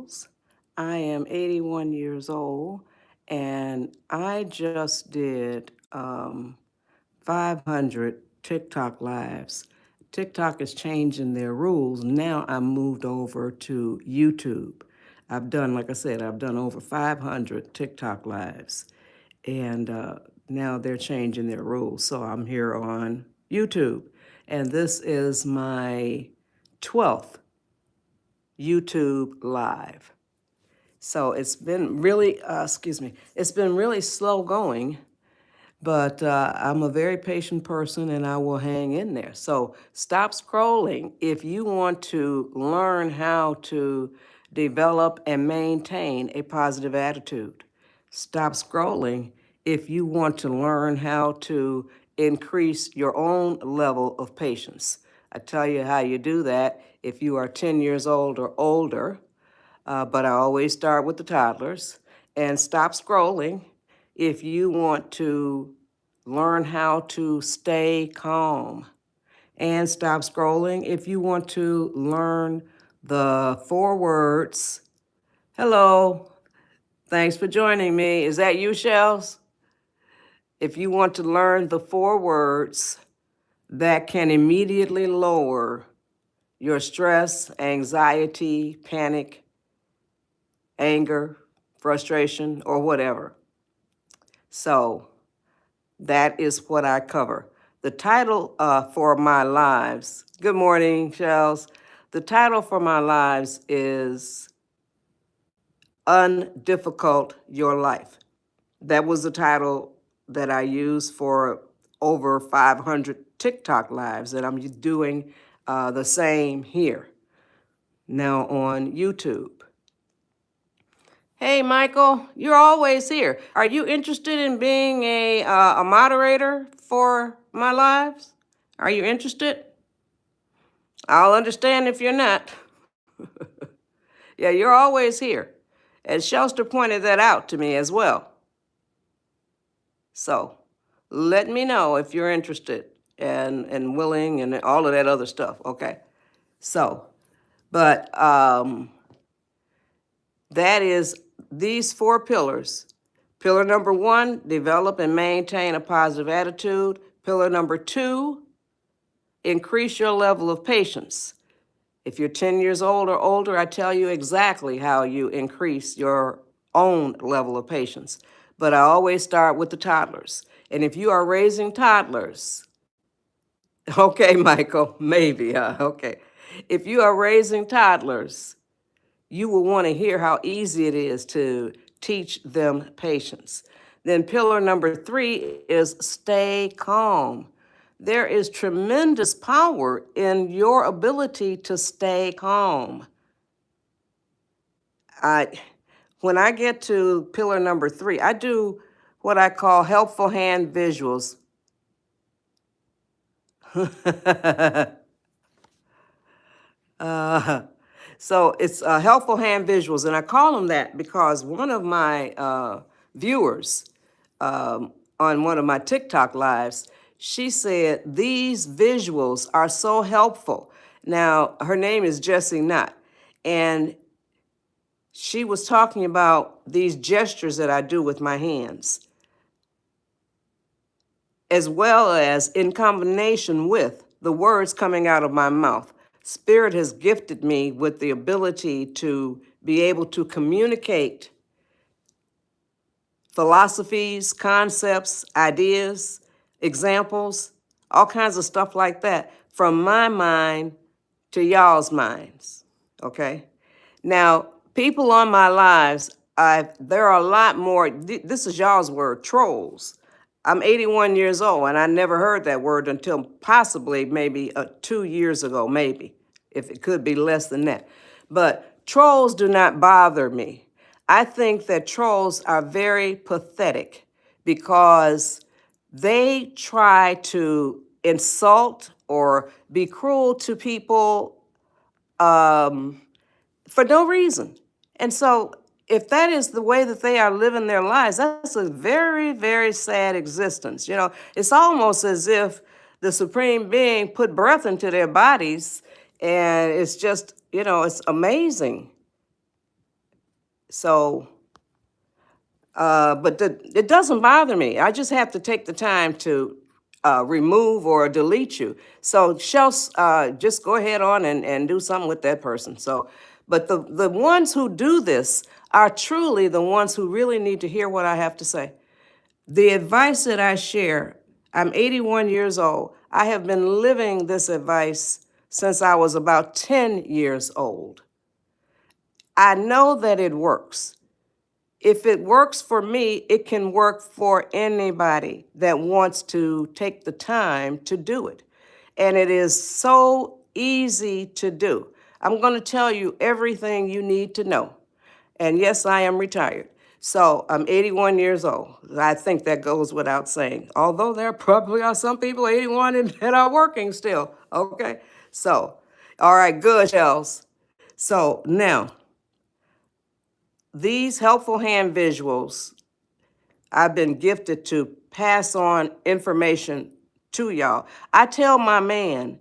Fields. I am 81 years old, and I just did 500 TikTok lives. TikTok is changing their rules. Now I'm moved over to YouTube. Like I said, I've done over 500 TikTok lives, and now they're changing their rules. So I'm here on YouTube, and this is my 12th YouTube live. So it's been really, it's been really slow going, but I'm a very patient person and I will hang in there. So stop scrolling if you want to learn how to develop and maintain a positive attitude. Stop scrolling if you want to learn how to increase your own level of patience. I tell you how you do that if you are 10 years old or older, but I always start with the toddlers. And stop scrolling if you want to learn how to stay calm. And stop scrolling if you want to learn the 4 words. Hello, thanks for joining me. Is that you, Shells? If you want to learn the 4 words that can immediately lower your stress, anxiety, panic, anger, frustration, or whatever. So that is what I cover. The title for my lives, good morning, Shells. The title for my lives is Undifficult Your Life. That was the title that I used for over 500 TikTok lives, and I'm doing the same here now on YouTube. Hey, Michael, you're always here. Are you interested in being a moderator for my lives? Are you interested? I'll understand if you're not. Yeah, you're always here. And Shelster pointed that out to me as well. So let me know if you're interested and willing and all of that other stuff, okay? So, but that is these 4 pillars. Pillar number 1, develop and maintain a positive attitude. Pillar number 2, increase your level of patience. If you're 10 years old or older, I tell you exactly how you increase your own level of patience. But I always start with the toddlers. And if you are raising toddlers, okay, Michael, maybe, okay. If you are raising toddlers, you will want to hear how easy it is to teach them patience. Then pillar number 3 is stay calm. There is tremendous power in your ability to stay calm. When I get to pillar number 3, I do what I call helpful hand visuals. So it's helpful hand visuals, and I call them that because one of my viewers on one of my TikTok lives, she said these visuals are so helpful. Now, her name is Jessie Knott, and she was talking about these gestures that I do with my hands, as well as in combination with the words coming out of my mouth. Spirit has gifted me with the ability to be able to communicate philosophies, concepts, ideas, examples, all kinds of stuff like that from my mind to y'all's minds, okay? Now, people on my lives, there are a lot more, this is y'all's word, trolls. I'm 81 years old, and I never heard that word until possibly maybe 2 years ago, maybe, if it could be less than that. But trolls do not bother me. I think that trolls are very pathetic because they try to insult or be cruel to people for no reason. And so if that is the way that they are living their lives, that's a very, very sad existence. You know, it's almost as if the Supreme Being put breath into their bodies, and it's just, you know, it's amazing So, but it doesn't bother me. I just have to take the time to remove or delete you. So, just go ahead on and do something with that person. So, but the ones who do this are truly the ones who really need to hear what I have to say. The advice that I share, I'm 81 years old. I have been living this advice since I was about 10 years old. I know that it works. If it works for me, it can work for anybody that wants to take the time to do it. And it is so easy to do. I'm going to tell you everything you need to know. And yes, I am retired. So I'm 81 years old. I think that goes without saying. Although there probably are some people 81 that are working still. Okay. So, all right, good, Shells. So now, these helpful hand visuals, I've been gifted to pass on information to y'all. I tell my man,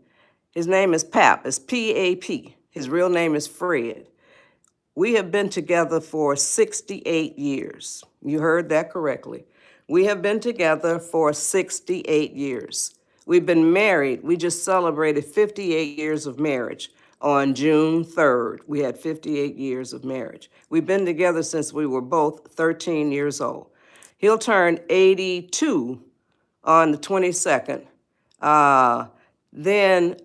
his name is Pap, it's P-A-P. His real name is Fred. We have been together for 68 years. You heard that correctly. We have been together for 68 years. We've been married. We just celebrated 58 years of marriage on June 3rd. We had 58 years of marriage. We've been together since we were both 13 years old. He'll turn 82 on the 22nd. Then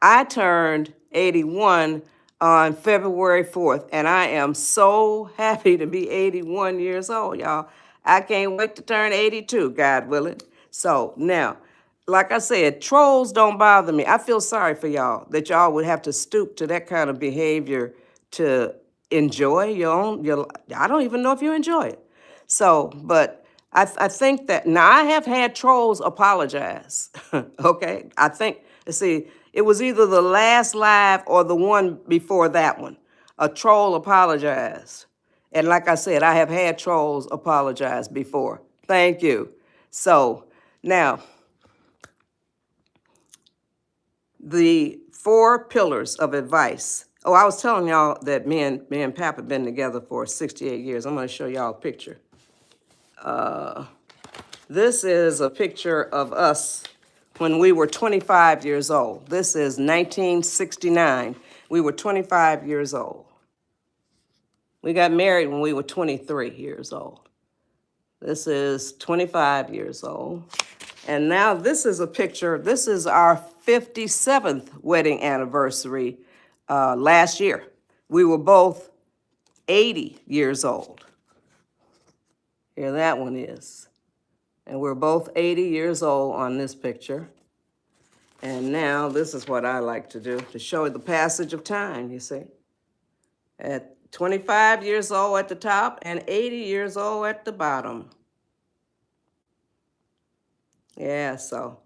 I turned 81 on February 4th, and I am so happy to be 81 years old, y'all. I can't wait to turn 82, God willing. So now, like I said, trolls don't bother me. I feel sorry for y'all that y'all would have to stoop to that kind of behavior to enjoy I don't even know if you enjoy it. So, but I think that, now I have had trolls apologize, okay? I think, let's see, it was either the last live or the one before that one. A troll apologized. And like I said, I have had trolls apologize before. Thank you. So now, the 4 pillars of advice. Oh, I was telling y'all that me and Pap have been together for 68 years. I'm going to show y'all a picture. This is a picture of us when we were 25 years old. This is 1969. We were 25 years old. We got married when we were 23 years old. This is 25 years old. And now this is a picture, this is our 57th wedding anniversary last year. We were both 80 years old. Here that one is. And we're both 80 years old on this picture. And now this is what I like to do, to show the passage of time, you see. At 25 years old at the top and 80 years old at the bottom. Yeah, so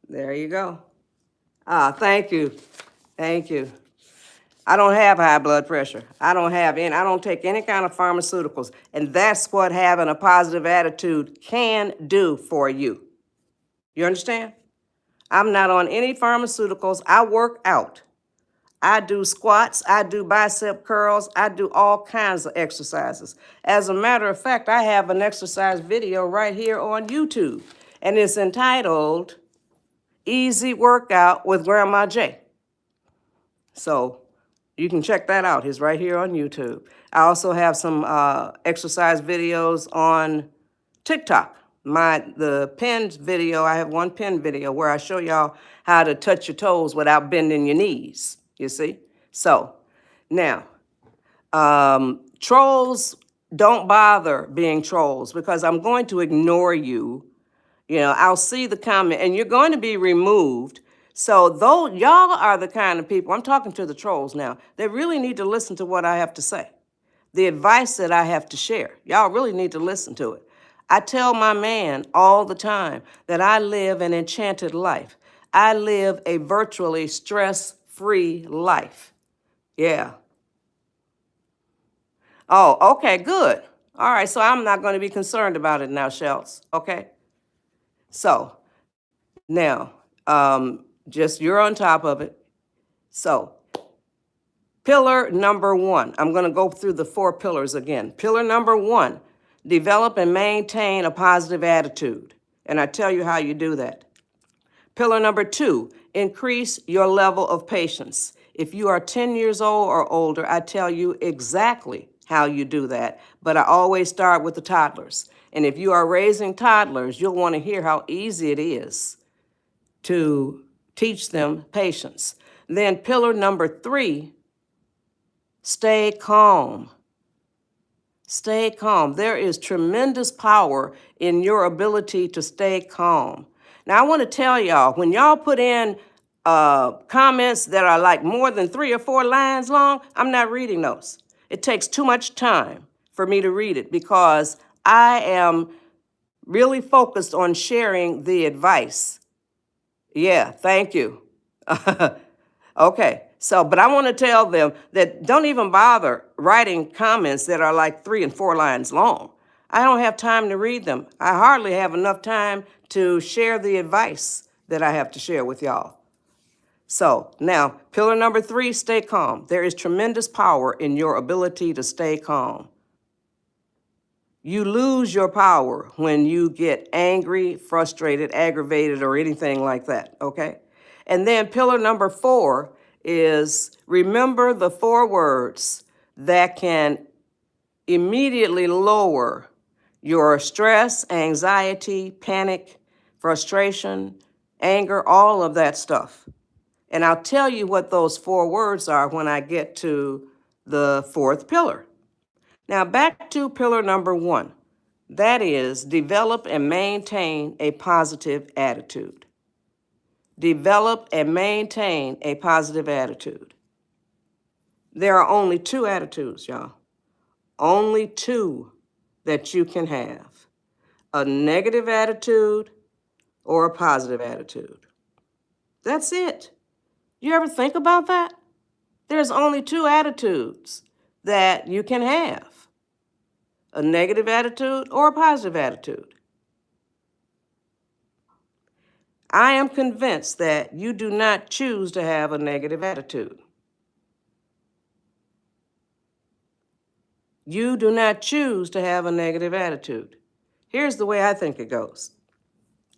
there you go. Thank you. Thank you. I don't have high blood pressure. I don't take any kind of pharmaceuticals. And that's what having a positive attitude can do for you. You understand? I'm not on any pharmaceuticals. I work out. I do squats, I do bicep curls, I do all kinds of exercises. As a matter of fact, I have an exercise video right here on YouTube, and it's entitled Easy Workout with Grandma J. So you can check that out. It's right here on YouTube. I also have some exercise videos on TikTok. The pinned video, I have one pinned video where I show y'all how to touch your toes without bending your knees, you see? So now, trolls don't bother being trolls because I'm going to ignore you. You know, I'll see the comment and you're going to be removed. So though y'all are the kind of people, I'm talking to the trolls now, they really need to listen to what I have to say. The advice that I have to share. Y'all really need to listen to it. I tell my man all the time that I live an enchanted life. I live a virtually stress-free life. Yeah. Oh, okay, good. All right, so I'm not going to be concerned about it now, Shells. Okay? So, now, just you're on top of it. So, Pillar number 1, I'm going to go through the 4 pillars again. Pillar number 1, develop and maintain a positive attitude. And I tell you how you do that. Pillar number 2, increase your level of patience. If you are 10 years old or older, I tell you exactly how you do that, but I always start with the toddlers. And if you are raising toddlers, you'll want to hear how easy it is to teach them patience. Then pillar number 3, stay calm. Stay calm. There is tremendous power in your ability to stay calm. Now, I want to tell y'all, when y'all put in comments that are like more than 3 or 4 lines long, I'm not reading those. It takes too much time for me to read it because I am really focused on sharing the advice. Yeah, thank you. Okay, so, but I want to tell them that don't even bother writing comments that are like 3 and 4 lines long. I don't have time to read them. I hardly have enough time to share the advice that I have to share with y'all. So now, pillar number 3, stay calm. There is tremendous power in your ability to stay calm. You lose your power when you get angry, frustrated, aggravated, or anything like that, okay? And then pillar number 4 is remember the 4 words that can immediately lower your stress, anxiety, panic, frustration, anger, all of that stuff. And I'll tell you what those 4 words are when I get to the 4th pillar. Now back to pillar number 1. That is, develop and maintain a positive attitude. Develop and maintain a positive attitude. There are only 2 attitudes, y'all. Only 2 that you can have. A negative attitude or a positive attitude. That's it. You ever think about that? There's only 2 attitudes that you can have. A negative attitude or a positive attitude. I am convinced that you do not choose to have a negative attitude. You do not choose to have a negative attitude. Here's the way I think it goes.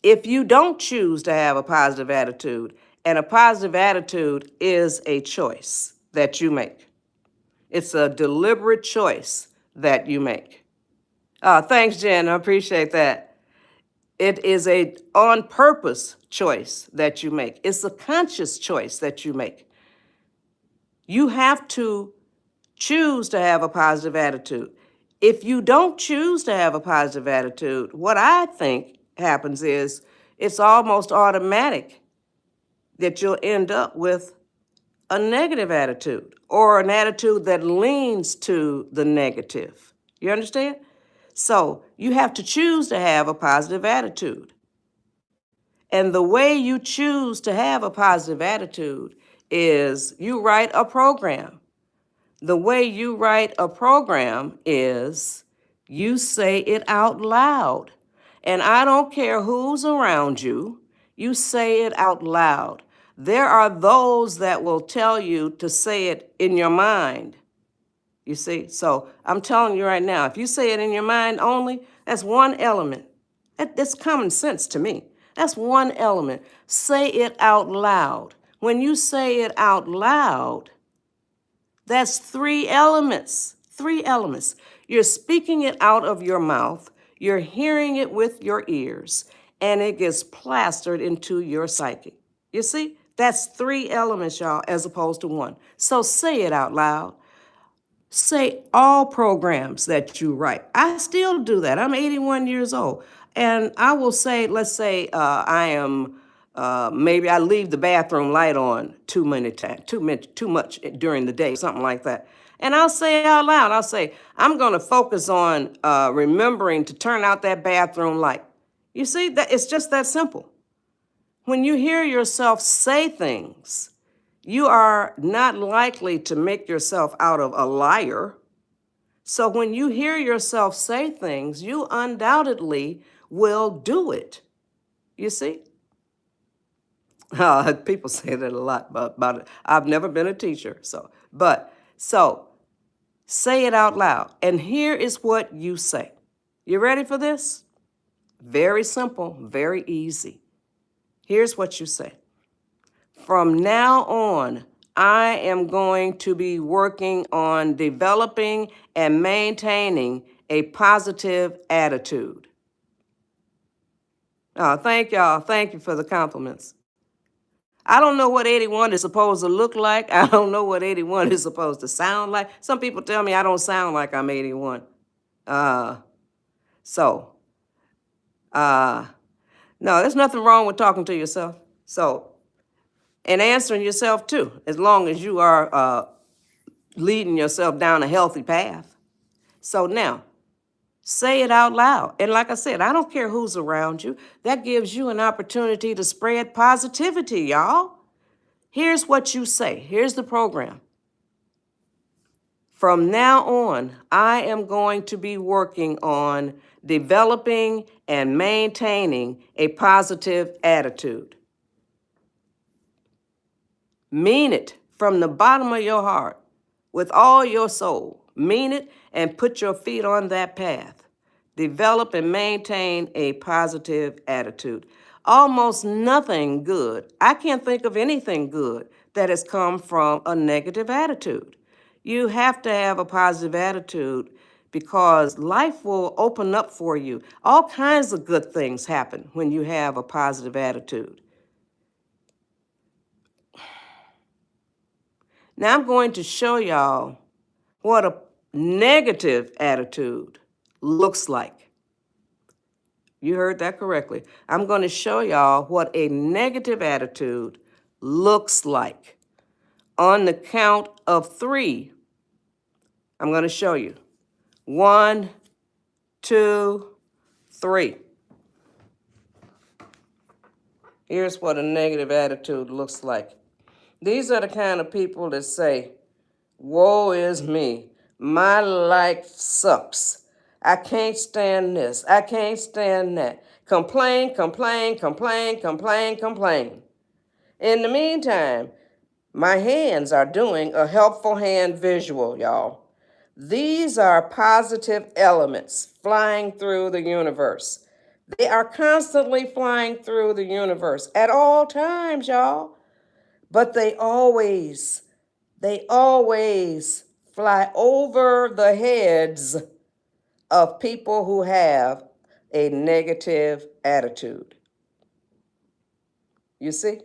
If you don't choose to have a positive attitude, and a positive attitude is a choice that you make. It's a deliberate choice that you make. Thanks, Jen. I appreciate that. It is a on-purpose choice that you make. It's a conscious choice that you make. You have to choose to have a positive attitude. If you don't choose to have a positive attitude, what I think happens is it's almost automatic that you'll end up with a negative attitude or an attitude that leans to the negative. You understand? So you have to choose to have a positive attitude. And the way you choose to have a positive attitude is you write a program. The way you write a program is you say it out loud. And I don't care who's around you, you say it out loud. There are those that will tell you to say it in your mind. You see, so I'm telling you right now, if you say it in your mind only, that's one element. That's common sense to me. That's one element. Say it out loud. When you say it out loud, that's 3 elements. 3 elements. You're speaking it out of your mouth, you're hearing it with your ears, and it gets plastered into your psyche. You see, that's 3 elements, y'all, as opposed to 1. So say it out loud. Say all programs that you write. I still do that. I'm 81 years old. And I will say, let's say I am, maybe I leave the bathroom light on too much during the day, something like that. And I'll say it out loud. I'll say, I'm going to focus on remembering to turn out that bathroom light. You see, that it's just that simple. When you hear yourself say things, you are not likely to make yourself out of a liar. So when you hear yourself say things, you undoubtedly will do it. You see? People say that a lot about it. I've never been a teacher, but So say it out loud. And here is what you say. You ready for this? Very simple, very easy. Here's what you say. From now on, I am going to be working on developing and maintaining a positive attitude. Oh, thank y'all. Thank you for the compliments. I don't know what 81 is supposed to look like. I don't know what 81 is supposed to sound like. Some people tell me I don't sound like I'm 81. So, no, there's nothing wrong with talking to yourself. So, and answering yourself too, as long as you are leading yourself down a healthy path. So now, say it out loud. And like I said, I don't care who's around you. That gives you an opportunity to spread positivity, y'all. Here's what you say. Here's the program. From now on, I am going to be working on developing and maintaining a positive attitude. Mean it from the bottom of your heart, with all your soul. Mean it and put your feet on that path. Develop and maintain a positive attitude. Almost nothing good. I can't think of anything good that has come from a negative attitude. You have to have a positive attitude because life will open up for you. All kinds of good things happen when you have a positive attitude. Now I'm going to show y'all what a negative attitude looks like. You heard that correctly. I'm going to show y'all what a negative attitude looks like. On the count of 3, I'm going to show you. 1, 2, 3. Here's what a negative attitude looks like. These are the kind of people that say, woe is me. My life sucks. I can't stand this. I can't stand that. Complain, complain, complain, complain, complain. In the meantime, my hands are doing a helpful hand visual, y'all. These are positive elements flying through the universe. They are constantly flying through the universe at all times, y'all. But they always fly over the heads of people who have a negative attitude. You see?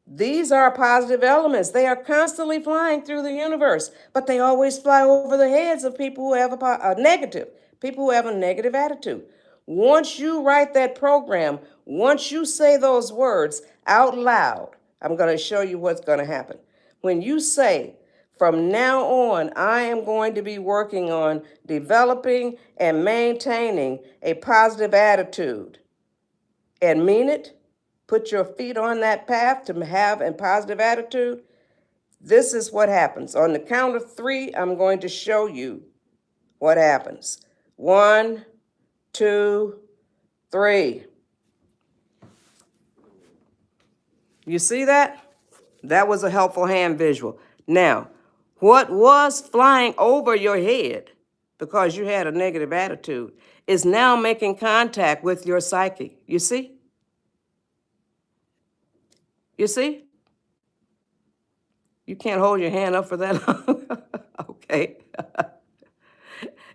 These are positive elements. They are constantly flying through the universe, but they always fly over the heads of people who have people who have a negative attitude. Once you write that program, once you say those words out loud, I'm going to show you what's going to happen. When you say, from now on, I am going to be working on developing and maintaining a positive attitude, and mean it, put your feet on that path to have a positive attitude, this is what happens. On the count of 3, I'm going to show you what happens. 1, 2, 3. You see that? That was a helpful hand visual. Now, what was flying over your head because you had a negative attitude is now making contact with your psyche. You see? You see? You can't hold your hand up for that long? Okay.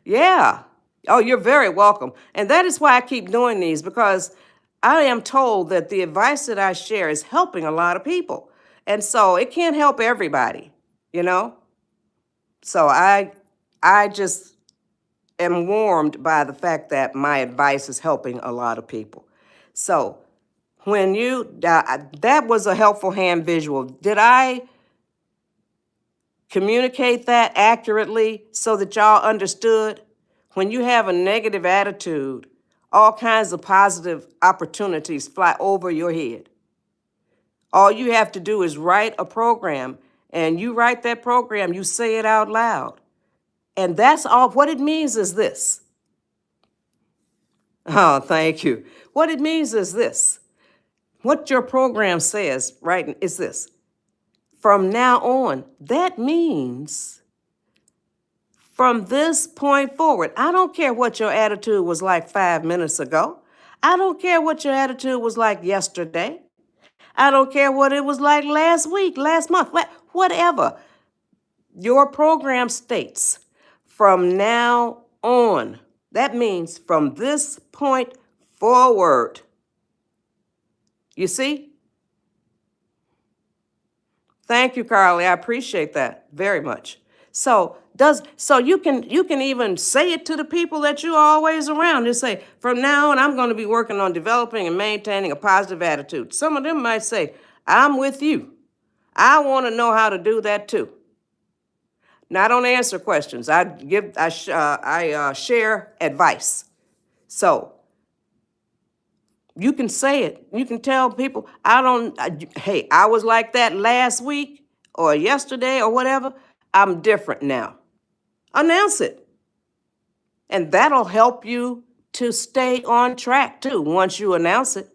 Yeah. Oh, you're very welcome. And that is why I keep doing these, because I am told that the advice that I share is helping a lot of people. And so it can't help everybody, you know? So I just am warmed by the fact that my advice is helping a lot of people. So when that was a helpful hand visual. Did I communicate that accurately so that y'all understood? When you have a negative attitude, all kinds of positive opportunities fly over your head. All you have to do is write a program, and you write that program, you say it out loud. And that's all. What it means is this. Oh, thank you. What it means is this. What your program says, right, is this. from now on. That means from this point forward, I don't care what your attitude was like 5 minutes ago. I don't care what your attitude was like yesterday. I don't care what it was like last week, last month, whatever. Your program states from now on. That means from this point forward. You see? Thank you, Carly. I appreciate that very much. So you can even say it to the people that you're always around. Just say, from now on, I'm going to be working on developing and maintaining a positive attitude. Some of them might say, I'm with you. I want to know how to do that too. Now, I don't answer questions. I share advice. So you can say it. You can tell people, hey, I was like that last week or yesterday or whatever. I'm different now. Announce it. And that'll help you to stay on track too. Once you announce it,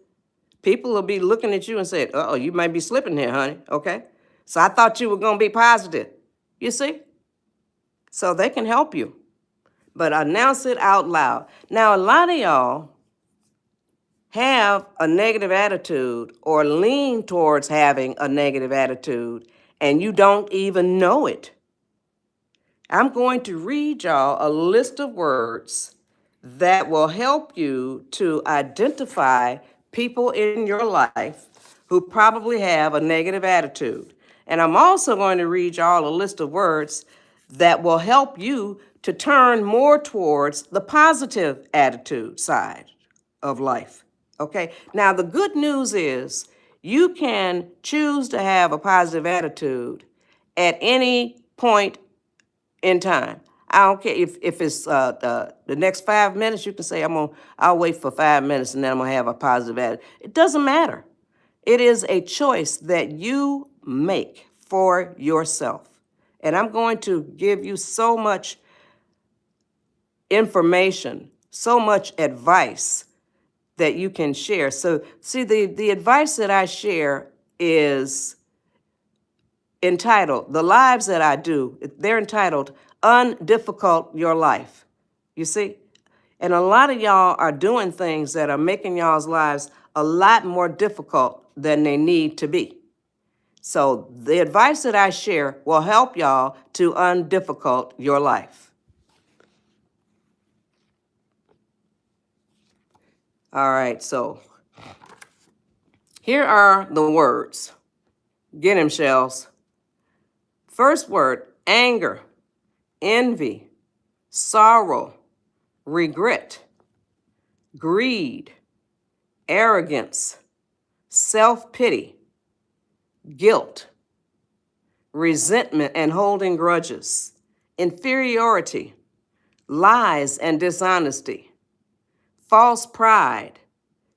people will be looking at you and saying, uh-oh, you might be slipping here, honey. Okay. So I thought you were going to be positive. You see? So they can help you. But announce it out loud. Now, a lot of y'all have a negative attitude or lean towards having a negative attitude, and you don't even know it. I'm going to read y'all a list of words that will help you to identify people in your life who probably have a negative attitude. And I'm also going to read y'all a list of words that will help you to turn more towards the positive attitude side of life. Okay? Now, the good news is you can choose to have a positive attitude at any point in time. I don't care if it's the next 5 minutes. You can say I'll wait for 5 minutes and then I'm gonna have a positive attitude. It doesn't matter. It is a choice that you make for yourself. And I'm going to give you so much information, so much advice that you can share. So see, the advice that I share is entitled, the lives that I do, they're entitled, Undifficult Your Life. You see? And a lot of y'all are doing things that are making y'all's lives a lot more difficult than they need to be. So the advice that I share will help y'all to undifficult your life. All right, so here are the words. Get them, shells. First word, anger, envy, sorrow, regret, greed, arrogance, self-pity, guilt, resentment and holding grudges, inferiority, lies and dishonesty, false pride,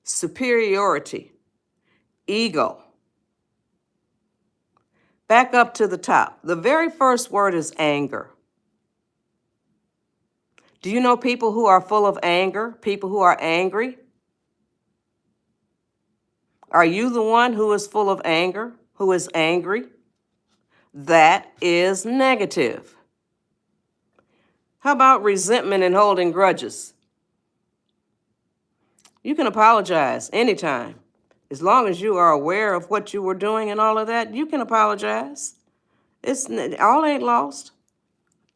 superiority, ego. Back up to the top. The very first word is anger. Do you know people who are full of anger? People who are angry? Are you the one who is full of anger, who is angry? That is negative. How about resentment and holding grudges? You can apologize anytime. As long as you are aware of what you were doing and all of that, you can apologize. All ain't lost.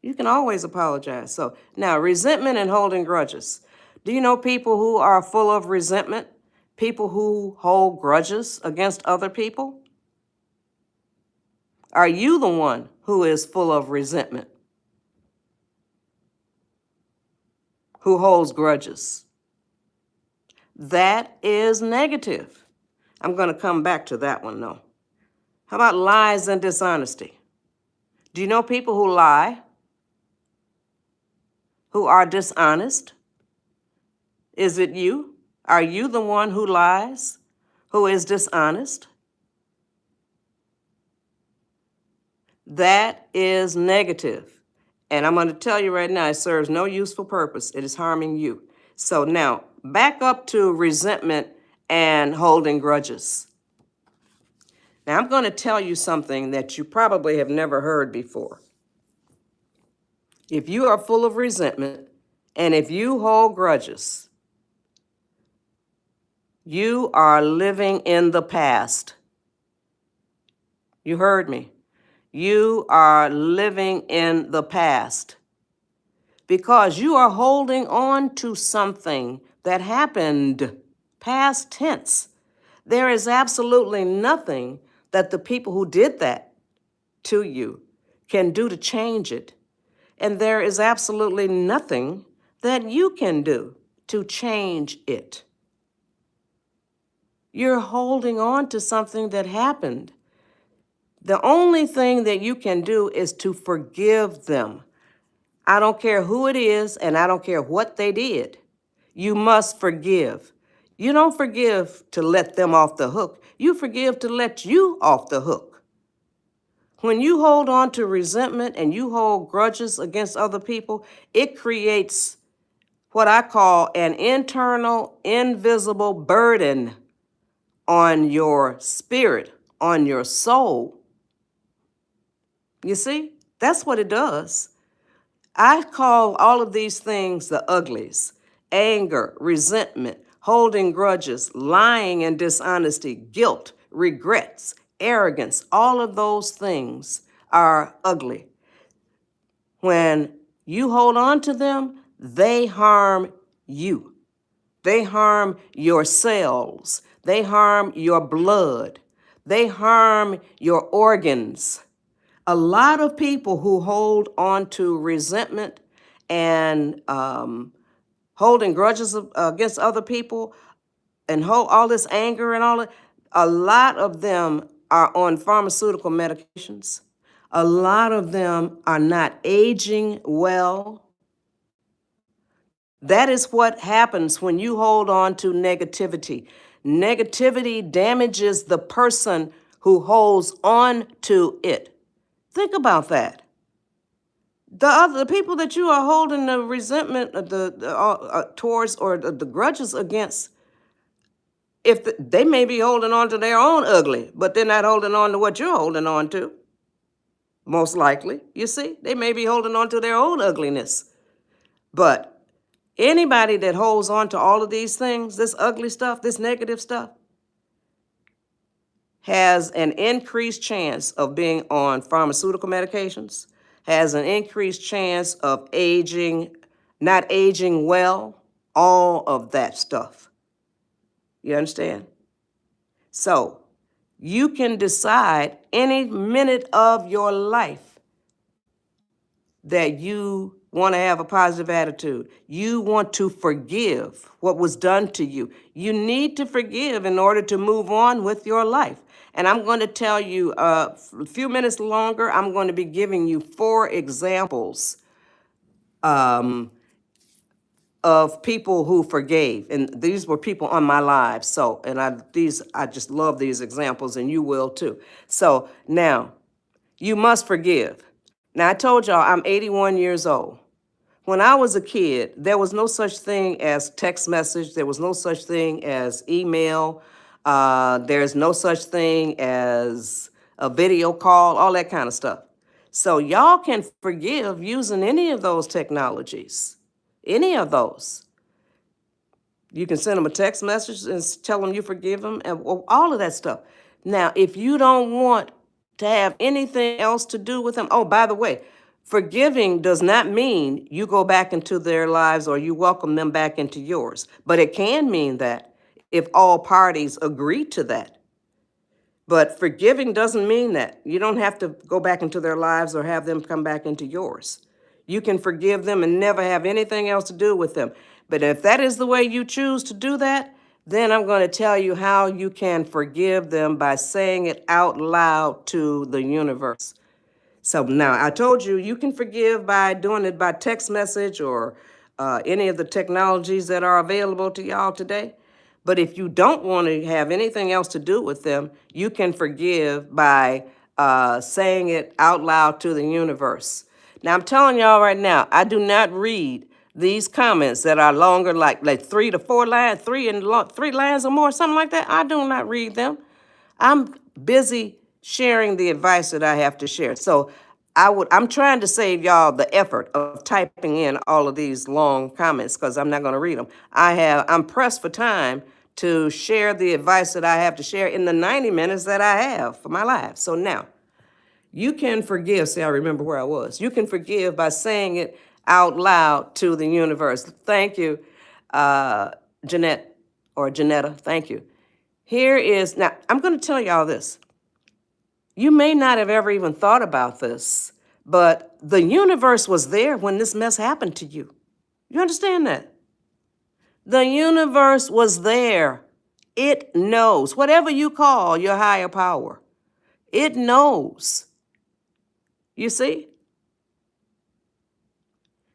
You can always apologize. So now, resentment and holding grudges. Do you know people who are full of resentment? People who hold grudges against other people? Are you the one who is full of resentment? Who holds grudges? That is negative. I'm going to come back to that one, though. How about lies and dishonesty? Do you know people who lie? Who are dishonest? Is it you? Are you the one who lies? Who is dishonest? That is negative. And I'm going to tell you right now, it serves no useful purpose. It is harming you. So now, back up to resentment and holding grudges. Now, I'm going to tell you something that you probably have never heard before. If you are full of resentment and if you hold grudges, you are living in the past. You heard me. You are living in the past because you are holding on to something that happened, past tense. There is absolutely nothing that the people who did that to you can do to change it. And there is absolutely nothing that you can do to change it. You're holding on to something that happened. The only thing that you can do is to forgive them. I don't care who it is, and I don't care what they did. You must forgive. You don't forgive to let them off the hook. You forgive to let you off the hook. When you hold on to resentment and you hold grudges against other people, it creates what I call an internal, invisible burden on your spirit, on your soul. You see, that's what it does. I call all of these things the uglies: anger, resentment, holding grudges, lying and dishonesty, guilt, regrets, arrogance. All of those things are ugly. When you hold on to them, they harm you. They harm your cells. They harm your blood. They harm your organs. A lot of people who hold on to resentment and holding grudges against other people and hold all this anger and all that, a lot of them are on pharmaceutical medications. A lot of them are not aging well. That is what happens when you hold on to negativity. Negativity damages the person who holds on to it. Think about that. The people that you are holding the resentment towards or the grudges against, they may be holding on to their own ugly, but they're not holding on to what you're holding on to. Most likely, you see, they may be holding on to their own ugliness. But anybody that holds on to all of these things, this ugly stuff, this negative stuff, has an increased chance of being on pharmaceutical medications, has an increased chance of not aging well, all of that stuff. You understand? So you can decide any minute of your life that you want to have a positive attitude. You want to forgive what was done to you. You need to forgive in order to move on with your life. And I'm going to tell you a few minutes longer, I'm going to be giving you 4 examples of people who forgave. And these were people on my live. So, and I just love these examples, and you will too. So now, you must forgive. Now, I told y'all I'm 81 years old. When I was a kid, there was no such thing as text message. There was no such thing as email. There's no such thing as a video call, all that kind of stuff. So y'all can forgive using any of those technologies, any of those. You can send them a text message and tell them you forgive them and all of that stuff. Now, if you don't want to have anything else to do with them, oh, by the way, forgiving does not mean you go back into their lives or you welcome them back into yours. But it can mean that if all parties agree to that. But forgiving doesn't mean that. You don't have to go back into their lives or have them come back into yours. You can forgive them and never have anything else to do with them. But if that is the way you choose to do that, then I'm going to tell you how you can forgive them by saying it out loud to the universe. So now I told you, you can forgive by doing it by text message or any of the technologies that are available to y'all today. But if you don't want to have anything else to do with them, you can forgive by saying it out loud to the universe. Now, I'm telling y'all right now, I do not read these comments that are longer, like 3 to 4 lines, 3 lines or more, something like that. I do not read them. I'm busy sharing the advice that I have to share. So I'm trying to save y'all the effort of typing in all of these long comments because I'm not going to read them. I'm pressed for time to share the advice that I have to share in the 90 minutes that I have for my life. So now, you can forgive. See, I remember where I was. You can forgive by saying it out loud to the universe. Thank you, Jeanette or Janetta. Thank you. Now, I'm going to tell y'all this. You may not have ever even thought about this, but the universe was there when this mess happened to you. You understand that? The universe was there. It knows. Whatever you call your higher power, it knows. You see?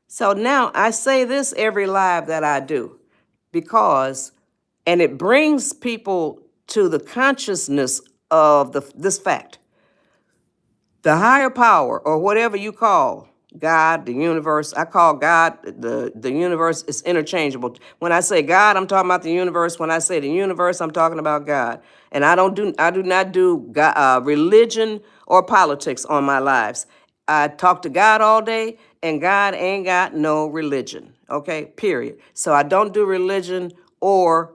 So now I say this every live that I do and it brings people to the consciousness of this fact. The higher power, or whatever you call God, the universe, I call God, the universe is interchangeable. When I say God, I'm talking about the universe. When I say the universe, I'm talking about God. And I do not do God, religion or politics on my lives. I talk to God all day, and God ain't got no religion, okay, period. So I don't do religion or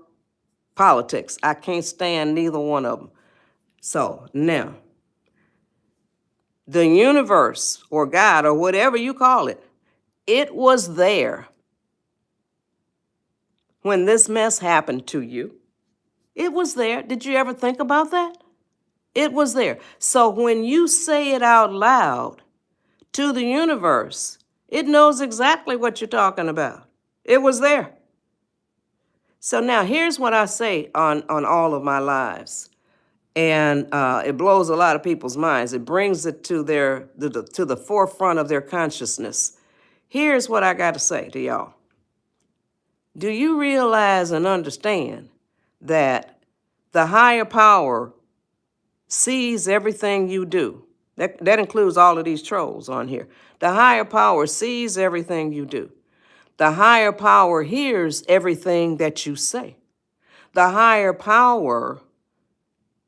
politics. I can't stand neither one of them. So now, the universe or God or whatever you call it, it was there when this mess happened to you. It was there. Did you ever think about that? It was there. So when you say it out loud to the universe, it knows exactly what you're talking about. It was there. So now here's what I say on all of my lives. And it blows a lot of people's minds. It brings it to the forefront of their consciousness. Here's what I got to say to y'all. Do you realize and understand that the higher power sees everything you do? That includes all of these trolls on here. The higher power sees everything you do. The higher power hears everything that you say. The higher power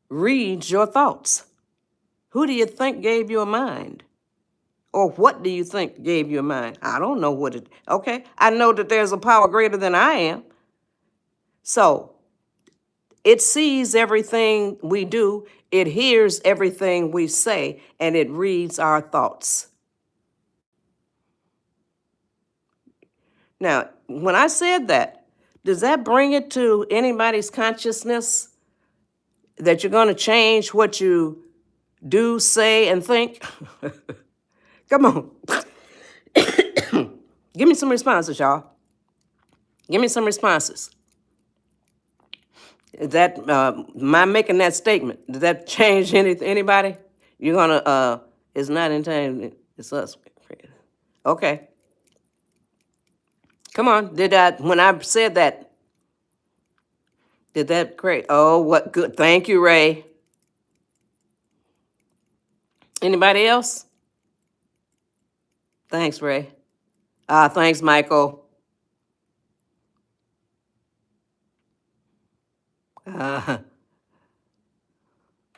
reads your thoughts. Who do you think gave you a mind? Or what do you think gave you a mind? I don't know okay? I know that there's a power greater than I am. So it sees everything we do, it hears everything we say, and it reads our thoughts. Now, when I said that, does that bring it to anybody's consciousness that you're going to change what you do, say, and think? Come on. Give me some responses, y'all. Give me some responses. Is that, my making that statement, did that change anybody? You're gonna, it's not intended, it's us. Okay. Come on, when I said that, did that create, oh, what good, thank you, Ray. Anybody else? Thanks, Ray. Thanks, Michael.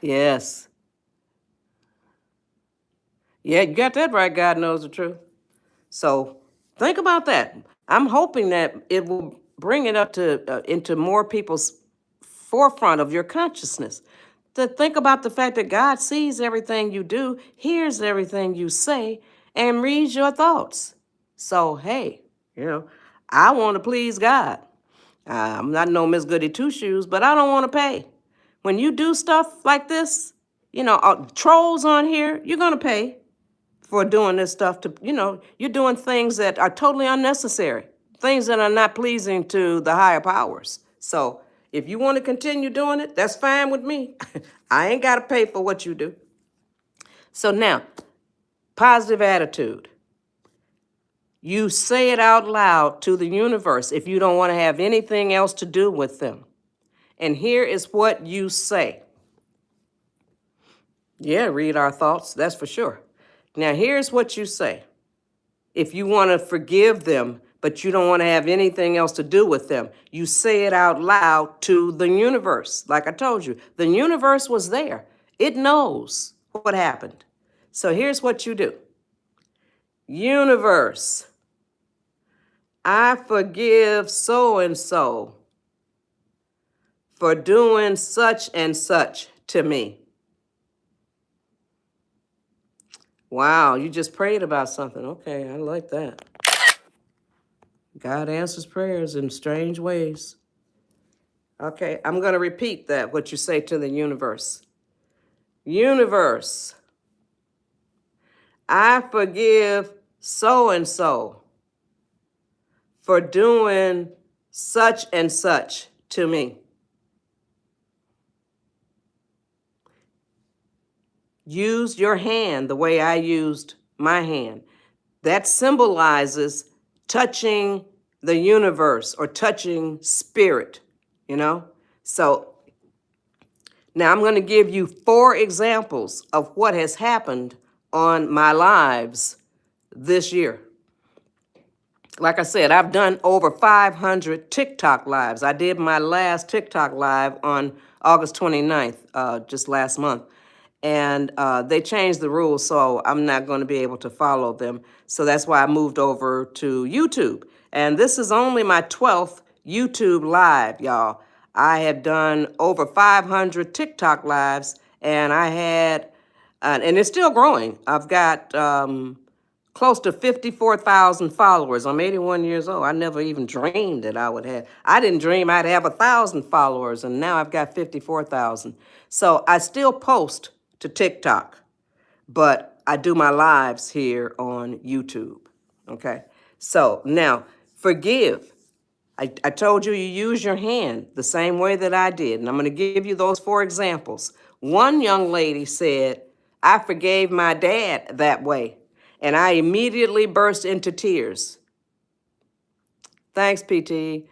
Yes. Yeah, you got that right. God knows the truth. So think about that. I'm hoping that it will bring it up to into more people's forefront of your consciousness. To think about the fact that God sees everything you do, hears everything you say, and reads your thoughts. So hey, I want to please God. I'm not no Miss Goody Two Shoes, but I don't want to pay. When you do stuff like this, trolls on here, you're gonna pay for doing this stuff you're doing things that are totally unnecessary, things that are not pleasing to the higher powers. So if you want to continue doing it, that's fine with me. I ain't got to pay for what you do. So now, positive attitude. You say it out loud to the universe if you don't want to have anything else to do with them. And here is what you say. Yeah, read our thoughts, that's for sure. Now, here's what you say. If you want to forgive them, but you don't want to have anything else to do with them, you say it out loud to the universe. Like I told you, the universe was there. It knows what happened. So here's what you do. Universe, I forgive so-and-so for doing such and such to me. Wow, you just prayed about something. Okay, I like that. God answers prayers in strange ways. Okay, I'm going to repeat that, what you say to the universe. Universe, I forgive so-and-so for doing such and such to me. Use your hand the way I used my hand. That symbolizes touching the universe or touching spirit, you know? So now I'm going to give you 4 examples of what has happened on my lives this year. Like I said, I've done over 500 TikTok lives. I did my last TikTok live on August 29th, just last month. And they changed the rules, so I'm not going to be able to follow them. So that's why I moved over to YouTube. And this is only my 12th YouTube live, y'all. I have done over 500 TikTok lives, and I had, and it's still growing. I've got close to 54,000 followers. I'm 81 years old. I never even dreamed that I would have. I didn't dream I'd have 1,000 followers, and now I've got 54,000. So I still post to TikTok, but I do my lives here on YouTube. Okay. So now, forgive. I told you use your hand the same way that I did, and I'm going to give you those 4 examples. One young lady said, I forgave my dad that way, and I immediately burst into tears. Thanks, PT.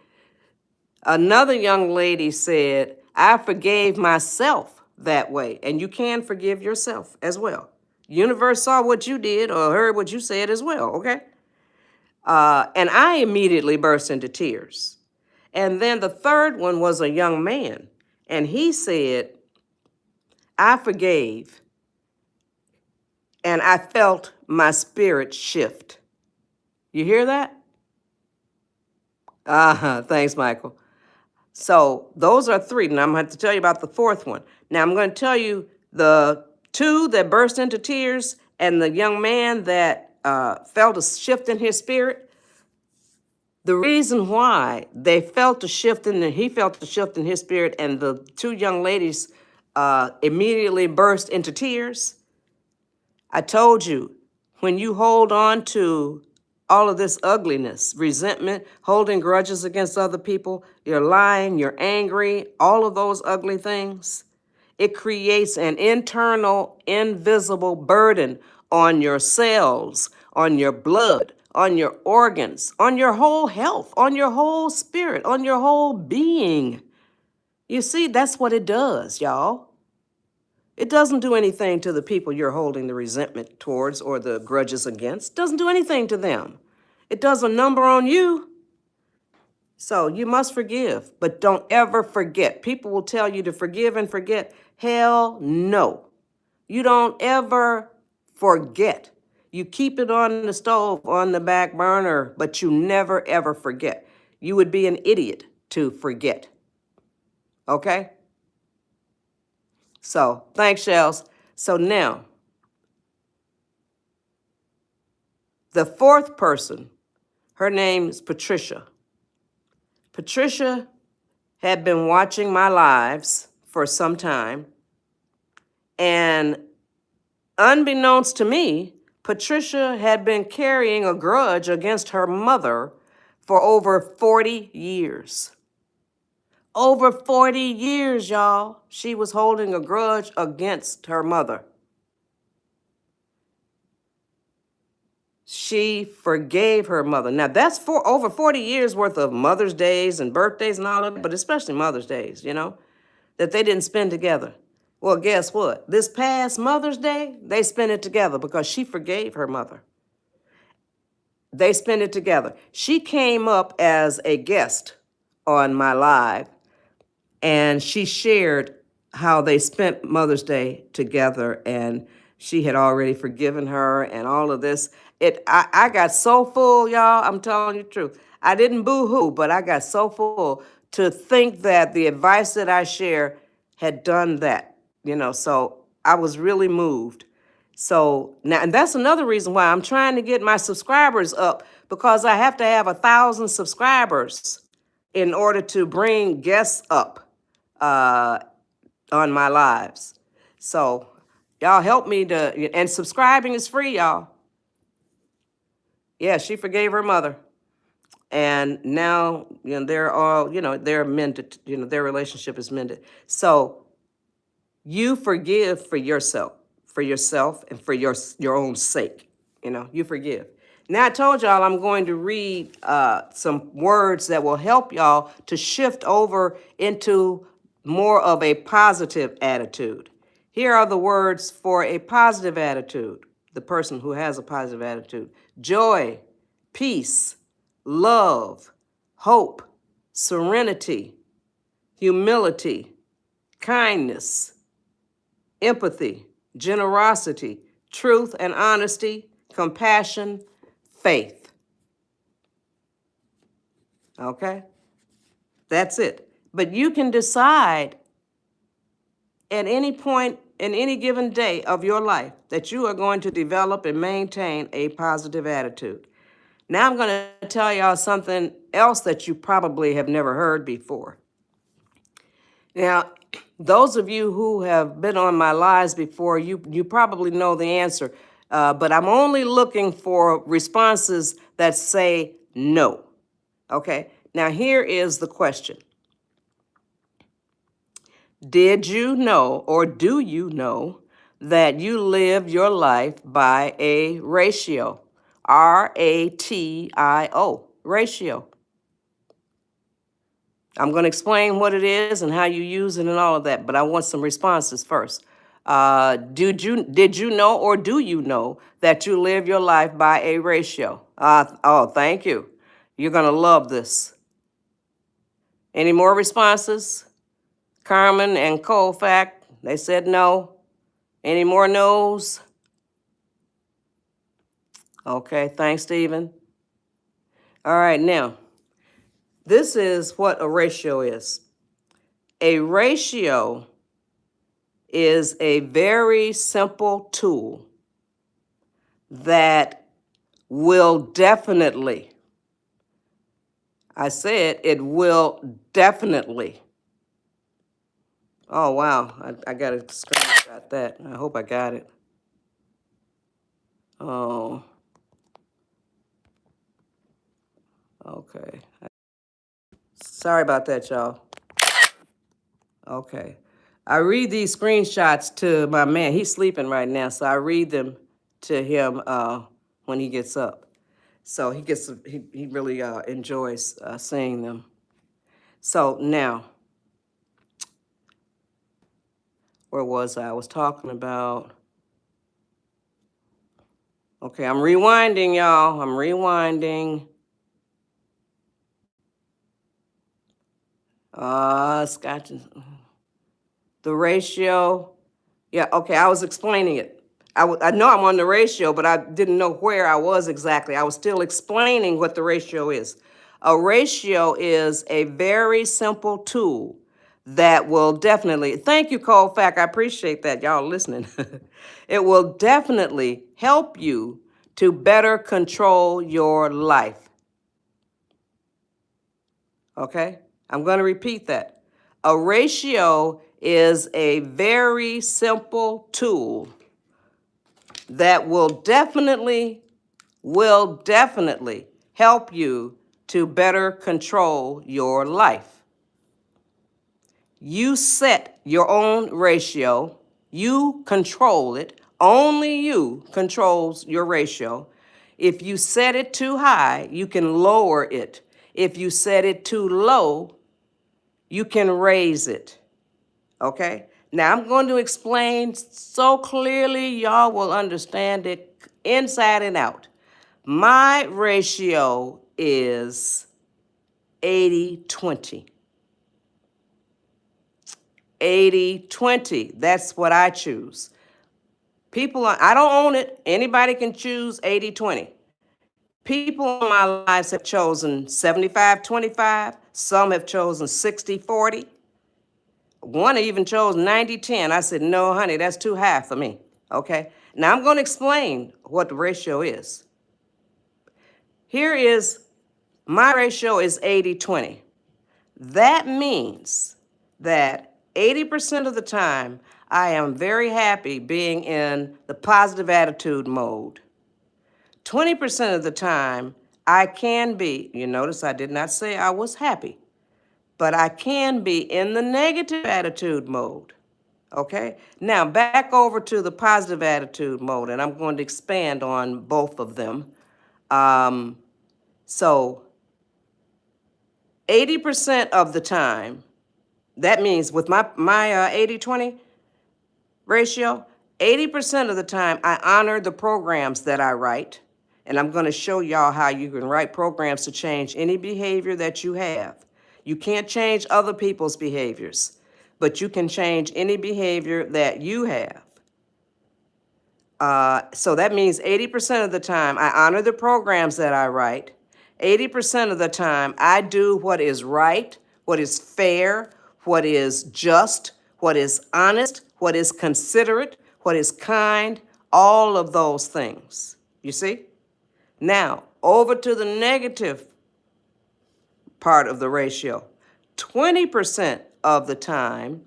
Another young lady said, I forgave myself that way, and you can forgive yourself as well. Universe saw what you did or heard what you said as well, okay? And I immediately burst into tears. And then the third one was a young man, and he said, I forgave, and I felt my spirit shift. You hear that? Thanks, Michael. So those are 3. Now I'm going to have to tell you about the 4th one. Now I'm going to tell you the 2 that burst into tears and the young man that felt a shift in his spirit. The reason why they felt a shift he felt a shift in his spirit, and the 2 young ladies immediately burst into tears. I told you, when you hold on to all of this ugliness, resentment, holding grudges against other people, you're lying, you're angry, all of those ugly things, it creates an internal, invisible burden on your cells, on your blood, on your organs, on your whole health, on your whole spirit, on your whole being. You see, that's what it does, y'all. It doesn't do anything to the people you're holding the resentment towards or the grudges against. It doesn't do anything to them. It does a number on you. So you must forgive, but don't ever forget. People will tell you to forgive and forget. Hell no. You don't ever forget. You keep it on the stove, on the back burner, but you never ever forget. You would be an idiot to forget. Okay? So, thanks, Shells. So now, the 4th person, her name is Patricia. Patricia had been watching my lives for some time, and unbeknownst to me, Patricia had been carrying a grudge against her mother for over 40 years. Over 40 years, y'all, she was holding a grudge against her mother. She forgave her mother. Now, that's for over 40 years worth of Mother's Days and birthdays and all of that, but especially Mother's Days, you know, that they didn't spend together. Well, guess what? This past Mother's Day, they spent it together because she forgave her mother. They spent it together. She came up as a guest on my live, and she shared how they spent Mother's Day together, and she had already forgiven her and all of this. I got so full, y'all, I'm telling you the truth. I didn't boo-hoo, but I got so full to think that the advice that I share had done that, so I was really moved. So now, and that's another reason why I'm trying to get my subscribers up, because I have to have 1,000 subscribers in order to bring guests up on my lives. So y'all help me and subscribing is free, y'all. Yeah, she forgave her mother. And now, they're all, they're mended, their relationship is mended. So you forgive for yourself and for your own sake. You forgive. Now I told y'all I'm going to read some words that will help y'all to shift over into more of a positive attitude. Here are the words for a positive attitude, the person who has a positive attitude: joy, peace, love, hope, serenity, humility, kindness, empathy, generosity, truth and honesty, compassion, faith. Okay? That's it. But you can decide at any point in any given day of your life that you are going to develop and maintain a positive attitude. Now I'm going to tell y'all something else that you probably have never heard before. Now, those of you who have been on my lives before, you probably know the answer, but I'm only looking for responses that say no. Okay, now here is the question. Did you know, or do you know, that you live your life by a ratio? RATIO, ratio. I'm going to explain what it is and how you use it and all of that, but I want some responses first. Did you know, or do you know, that you live your life by a ratio? Oh, thank you. You're going to love this. Any more responses? Carmen and Colfax, they said no. Any more no's? Okay, thanks, Stephen. All right, now, this is what a ratio is. A ratio is a very simple tool that will definitely, I said it will definitely. Oh, wow, I got to screenshot that. I hope I got it. Oh, okay. Sorry about that, y'all. Okay. I read these screenshots to my man. He's sleeping right now, so I read them to him when he gets up. So he really enjoys seeing them. So now, where was I? I was talking about. Okay, I'm rewinding, y'all. I'm rewinding. Scotch. The ratio. Yeah, okay, I was explaining it. I know I'm on the ratio, but I didn't know where I was exactly. I was still explaining what the ratio is. A ratio is a very simple tool that will definitely, thank you, Colfax, I appreciate that, y'all listening. It will definitely help you to better control your life. Okay? I'm going to repeat that. A ratio is a very simple tool that will definitely help you to better control your life. You set your own ratio. You control it. Only you controls your ratio. If you set it too high, you can lower it. If you set it too low, you can raise it. Okay? Now I'm going to explain so clearly y'all will understand it inside and out. My ratio is 80-20. 80-20. That's what I choose. I don't own it. Anybody can choose 80-20. People in my lives have chosen 75-25. Some have chosen 60-40. One even chose 90-10. I said, no, honey, that's too high for me. Okay? Now I'm going to explain what the ratio is. Here is, my ratio is 80-20. That means that 80% of the time, I am very happy being in the positive attitude mode. 20% of the time, I can be, you notice I did not say I was happy, but I can be in the negative attitude mode. Okay? Now, back over to the positive attitude mode, and I'm going to expand on both of them. So 80% of the time, that means with my 80-20 ratio, 80% of the time I honor the programs that I write. And I'm going to show y'all how you can write programs to change any behavior that you have. You can't change other people's behaviors, but you can change any behavior that you have. So that means 80% of the time I honor the programs that I write. 80% of the time I do what is right, what is fair, what is just, what is honest, what is considerate, what is kind, all of those things. You see? Now, over to the negative part of the ratio. 20% of the time,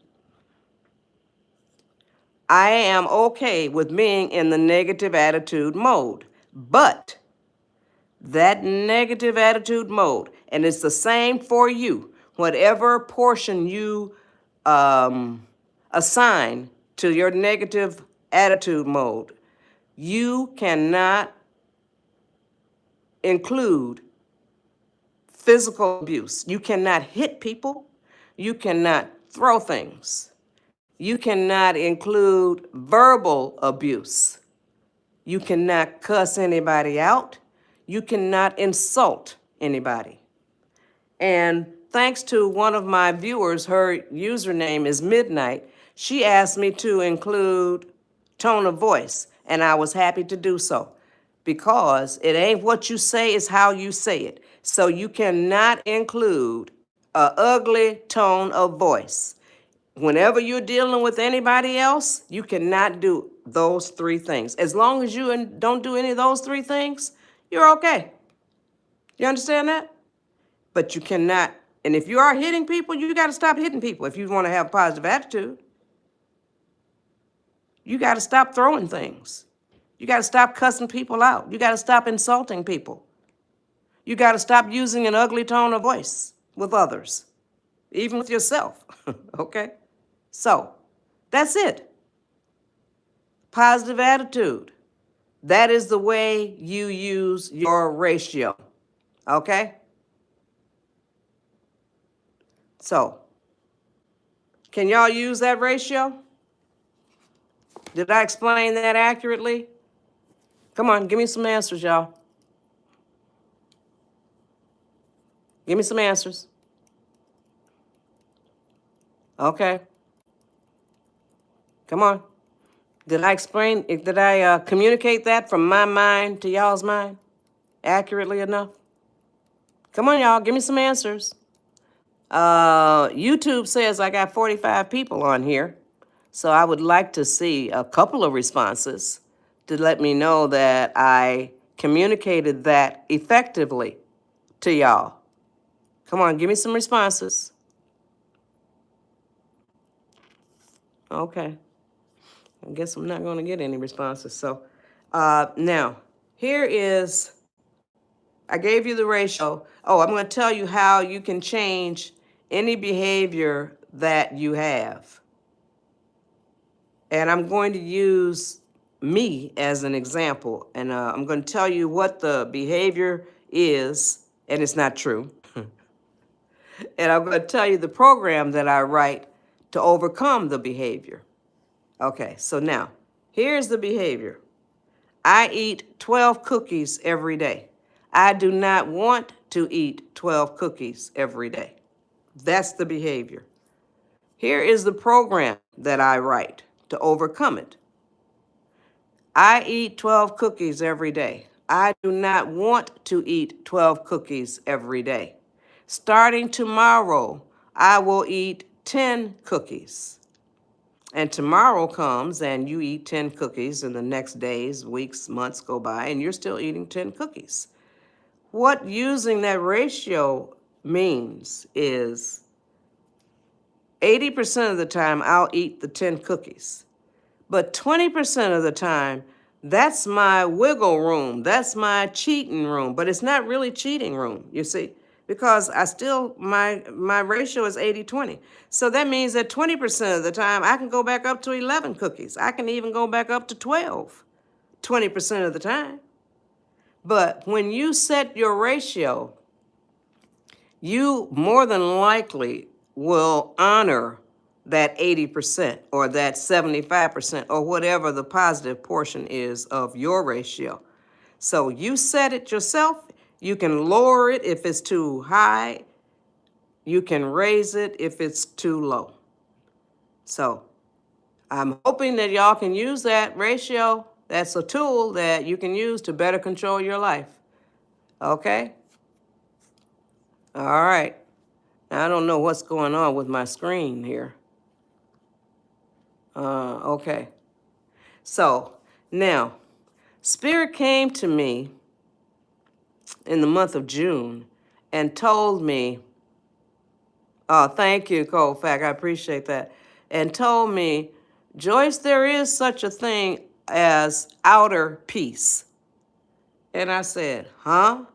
I am okay with being in the negative attitude mode. But that negative attitude mode, and it's the same for you, whatever portion you assign to your negative attitude mode, you cannot include physical abuse. You cannot hit people. You cannot throw things. You cannot include verbal abuse. You cannot cuss anybody out. You cannot insult anybody. And thanks to one of my viewers, her username is Midnight, she asked me to include tone of voice, and I was happy to do so because it ain't what you say, it's how you say it. So you cannot include an ugly tone of voice. Whenever you're dealing with anybody else, you cannot do those three things. As long as you don't do any of those three things, you're okay. You understand that? But you cannot, and if you are hitting people, you got to stop hitting people if you want to have a positive attitude. You got to stop throwing things. You got to stop cussing people out. You got to stop insulting people. You got to stop using an ugly tone of voice with others, even with yourself, okay? So, that's it. Positive attitude. That is the way you use your ratio, okay? So, can y'all use that ratio? Did I explain that accurately? Come on, give me some answers, y'all. Give me some answers. Okay. Come on. Did I communicate that from my mind to y'all's mind accurately enough? Come on, y'all, give me some answers. YouTube says I got 45 people on here, so I would like to see a couple of responses to let me know that I communicated that effectively to y'all. Come on, give me some responses. Okay. I guess I'm not going to get any responses. So now, here is, I gave you the ratio. Oh, I'm going to tell you how you can change any behavior that you have. And I'm going to use me as an example. And I'm going to tell you what the behavior is, and it's not true. And I'm going to tell you the program that I write to overcome the behavior. Okay, so now, here's the behavior. I eat 12 cookies every day. I do not want to eat 12 cookies every day. That's the behavior. Here is the program that I write to overcome it. I eat 12 cookies every day. I do not want to eat 12 cookies every day. Starting tomorrow, I will eat 10 cookies. And tomorrow comes and you eat 10 cookies, and the next days, weeks, months go by, and you're still eating 10 cookies. What using that ratio means is 80% of the time I'll eat the 10 cookies. But 20% of the time, that's my wiggle room. That's my cheating room. But it's not really cheating room, you see, because my ratio is 80-20. So that means that 20% of the time, I can go back up to 11 cookies. I can even go back up to 12, 20% of the time. But when you set your ratio, you more than likely will honor that 80% or that 75% or whatever the positive portion is of your ratio. So you set it yourself. You can lower it if it's too high. You can raise it if it's too low. So I'm hoping that y'all can use that ratio. That's a tool that you can use to better control your life. Okay? All right. I don't know what's going on with my screen here. Okay. So now, Spirit came to me in the month of June and told me, oh, thank you, Colfax, I appreciate that, and told me, Joyce, there is such a thing as outer peace. And I said, huh?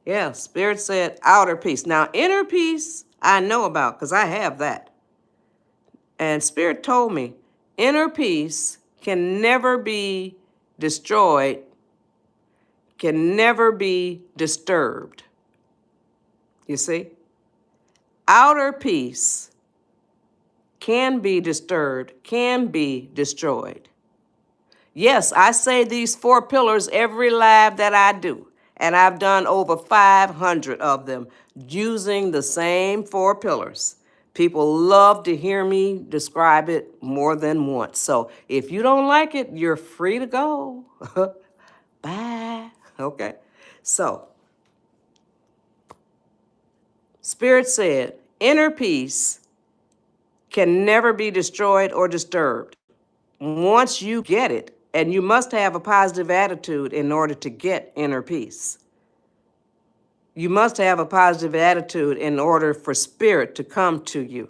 Yeah, Spirit said outer peace. Now, inner peace, I know about because I have that. And Spirit told me, inner peace can never be destroyed, can never be disturbed. You see? Outer peace can be disturbed, can be destroyed. Yes, I say these 4 pillars every live that I do, and I've done over 500 of them using the same 4 pillars. People love to hear me describe it more than once. So if you don't like it, you're free to go. Bye. Okay. So, Spirit said, inner peace can never be destroyed or disturbed. Once you get it, and you must have a positive attitude in order to get inner peace. You must have a positive attitude in order for Spirit to come to you.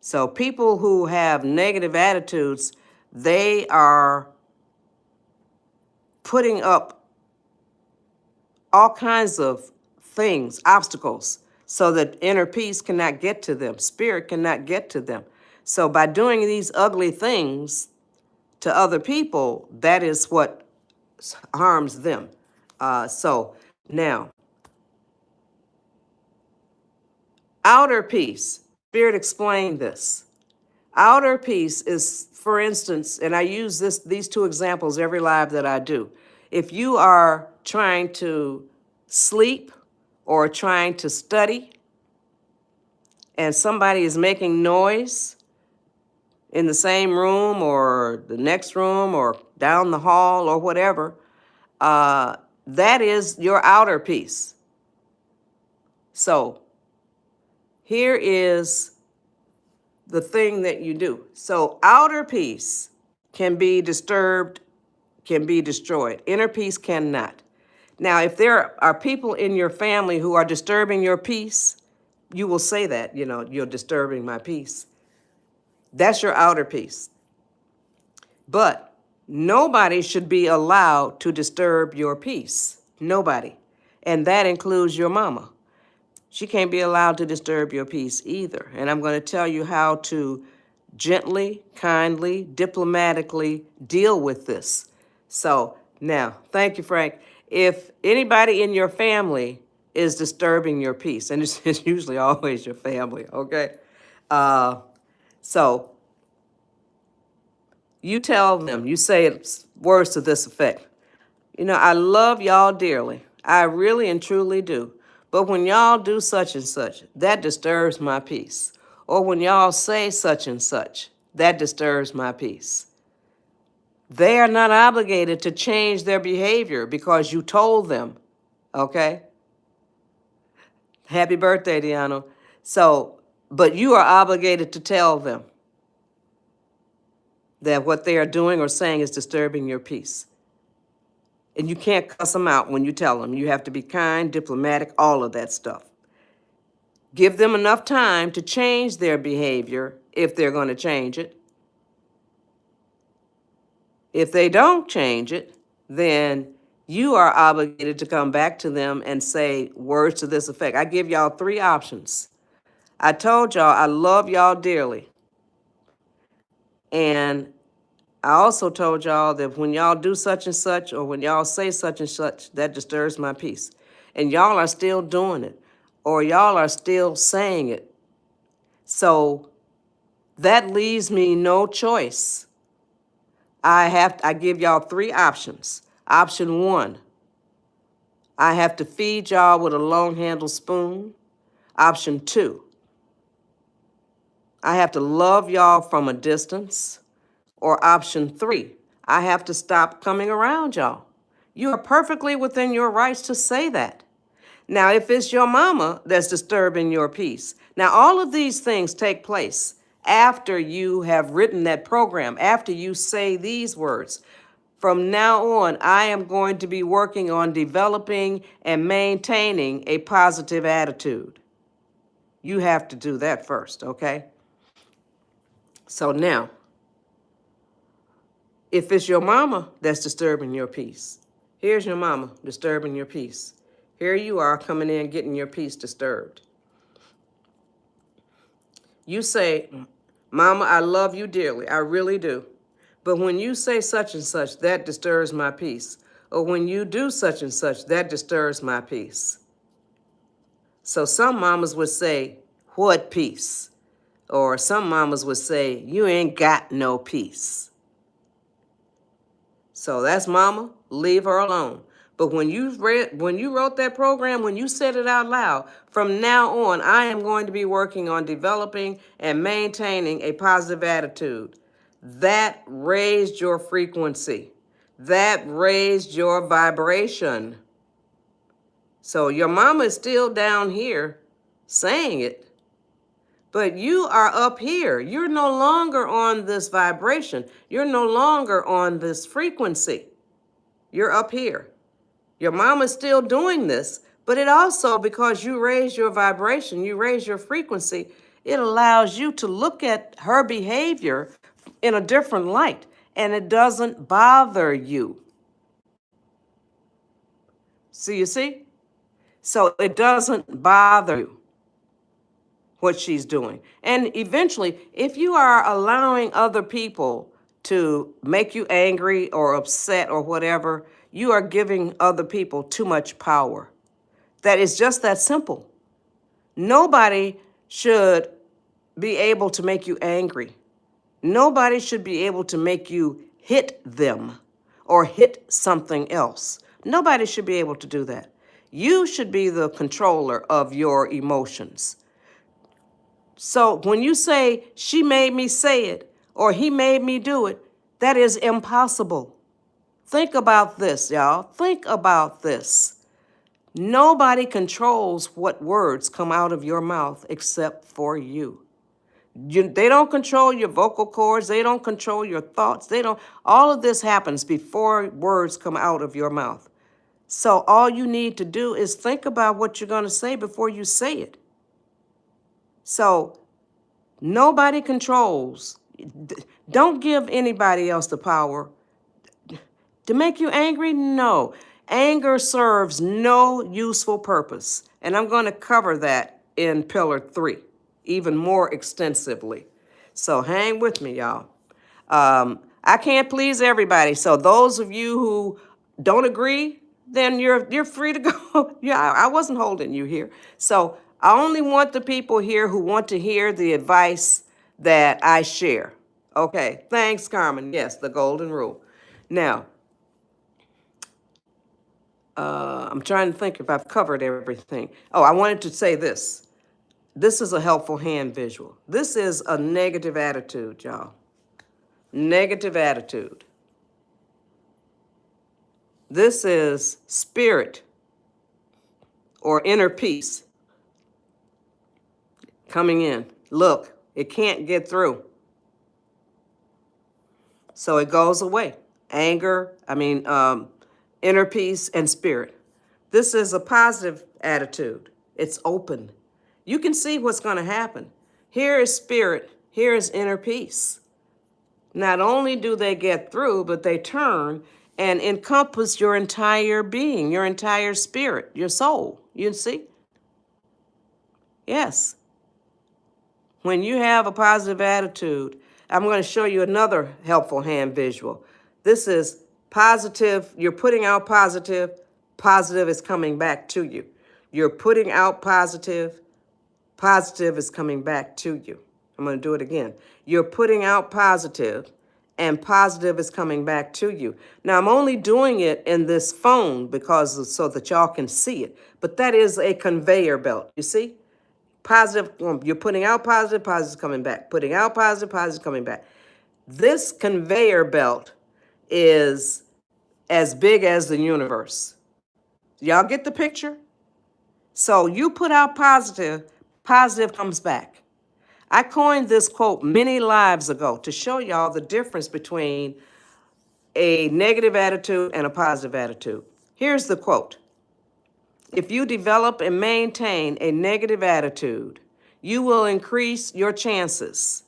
So people who have negative attitudes, they are putting up all kinds of things, obstacles, so that inner peace cannot get to them. Spirit cannot get to them. So by doing these ugly things to other people, that is what harms them. So now, outer peace, Spirit explained this. Outer peace is, for instance, and I use these 2 examples every live that I do. If you are trying to sleep or trying to study and somebody is making noise in the same room or the next room or down the hall or whatever, that is your outer peace. So here is the thing that you do. So outer peace can be disturbed, can be destroyed. Inner peace cannot. Now, if there are people in your family who are disturbing your peace, you will say that, you're disturbing my peace. That's your outer peace. But nobody should be allowed to disturb your peace. Nobody. And that includes your mama. She can't be allowed to disturb your peace either. And I'm going to tell you how to gently, kindly, diplomatically deal with this. So now, thank you, Frank. If anybody in your family is disturbing your peace, and it's usually always your family, okay? So you tell them, you say words to this effect. I love y'all dearly. I really and truly do. But when y'all do such and such, that disturbs my peace. or when y'all say such and such, that disturbs my peace. They are not obligated to change their behavior because you told them, okay? Happy birthday, Deanna. So, but you are obligated to tell them that what they are doing or saying is disturbing your peace. And you can't cuss them out when you tell them. You have to be kind, diplomatic, all of that stuff. Give them enough time to change their behavior if they're going to change it. If they don't change it, then you are obligated to come back to them and say words to this effect. I give y'all 3 options. I told y'all I love y'all dearly. And I also told y'all that when y'all do such and such, or when y'all say such and such, that disturbs my peace. And y'all are still doing it, or y'all are still saying it. So that leaves me no choice. I give y'all 3 options. Option 1, I have to feed y'all with a long-handled spoon. Option 2, I have to love y'all from a distance. Or option 3, I have to stop coming around y'all. You are perfectly within your rights to say that. Now, if it's your mama that's disturbing your peace, now all of these things take place after you have written that program, after you say these words. From now on, I am going to be working on developing and maintaining a positive attitude. You have to do that first, okay? So now, if it's your mama that's disturbing your peace, here's your mama disturbing your peace. Here you are coming in getting your peace disturbed. You say, Mama, I love you dearly. I really do. But when you say such and such, that disturbs my peace. Or when you do such and such, that disturbs my peace. So some mamas would say, what peace? Or some mamas would say, you ain't got no peace. So that's mama, leave her alone. But when you wrote that program, when you said it out loud, from now on, I am going to be working on developing and maintaining a positive attitude. That raised your frequency. That raised your vibration. So your mama is still down here saying it, but you are up here. You're no longer on this vibration. You're no longer on this frequency. You're up here. Your mama's still doing this, but it also, because you raise your vibration, you raise your frequency, it allows you to look at her behavior in a different light, and it doesn't bother you. So you see? So it doesn't bother you what she's doing. And eventually, if you are allowing other people to make you angry or upset or whatever, you are giving other people too much power. That is just that simple. Nobody should be able to make you angry. Nobody should be able to make you hit them or hit something else. Nobody should be able to do that. You should be the controller of your emotions. So when you say, she made me say it, or he made me do it, that is impossible. Think about this, y'all. Think about this. Nobody controls what words come out of your mouth except for you. They don't control your vocal cords. They don't control your thoughts. All of this happens before words come out of your mouth. So all you need to do is think about what you're going to say before you say it. So nobody controls. Don't give anybody else the power to make you angry. No. Anger serves no useful purpose. And I'm going to cover that in Pillar 3 even more extensively. So hang with me, y'all. I can't please everybody. So those of you who don't agree, then you're free to go. Yeah, I wasn't holding you here. So I only want the people here who want to hear the advice that I share. Okay, thanks, Carmen. Yes, the golden rule. Now, I'm trying to think if I've covered everything. Oh, I wanted to say this. This is a helpful hand visual. This is a negative attitude, y'all. Negative attitude. This is spirit or inner peace coming in. Look, it can't get through. So it goes away. Anger, inner peace and spirit. This is a positive attitude. It's open. You can see what's going to happen. Here is spirit. Here is inner peace. Not only do they get through, but they turn and encompass your entire being, your entire spirit, your soul. You see? Yes. When you have a positive attitude, I'm going to show you another helpful hand visual. This is positive. You're putting out positive. Positive is coming back to you. You're putting out positive. Positive is coming back to you. I'm going to do it again. You're putting out positive, and positive is coming back to you. Now, I'm only doing it in this phone so that y'all can see it. But that is a conveyor belt. You see? Positive, you're putting out positive, positive is coming back. Putting out positive, positive is coming back. This conveyor belt is as big as the universe. Y'all get the picture? So you put out positive, positive comes back. I coined this quote many lives ago to show y'all the difference between a negative attitude and a positive attitude. Here's the quote. If you develop and maintain a negative attitude, you will increase your chances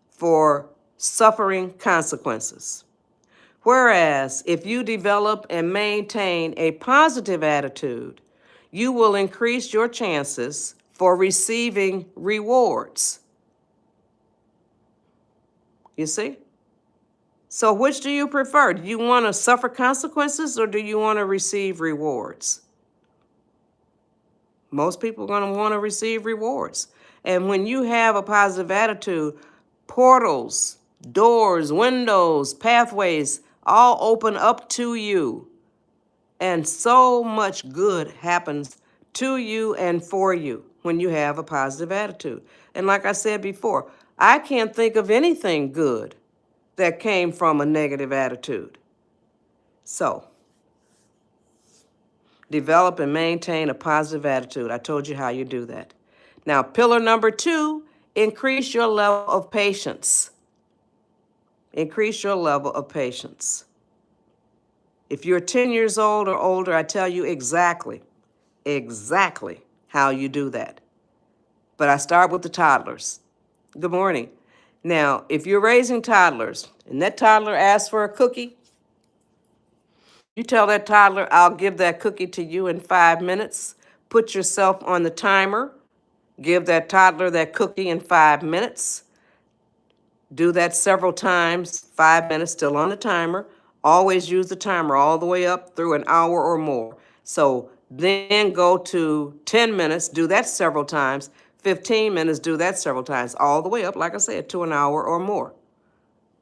for suffering consequences. Whereas if you develop and maintain a positive attitude, you will increase your chances for receiving rewards. You see? So which do you prefer? Do you want to suffer consequences or do you want to receive rewards? Most people are going to want to receive rewards. And when you have a positive attitude, portals, doors, windows, pathways all open up to you. And so much good happens to you and for you when you have a positive attitude. And like I said before, I can't think of anything good that came from a negative attitude. So, develop and maintain a positive attitude. I told you how you do that. Now, pillar number 2, increase your level of patience. Increase your level of patience. If you're 10 years old or older, I tell you exactly how you do that. But I start with the toddlers. Good morning. Now, if you're raising toddlers and that toddler asks for a cookie, you tell that toddler, I'll give that cookie to you in 5 minutes. Put yourself on the timer. Give that toddler that cookie in 5 minutes. Do that several times, 5 minutes, still on the timer. Always use the timer all the way up through an hour or more. So then go to 10 minutes, do that several times. 15 minutes, do that several times, all the way up, like I said, to an hour or more.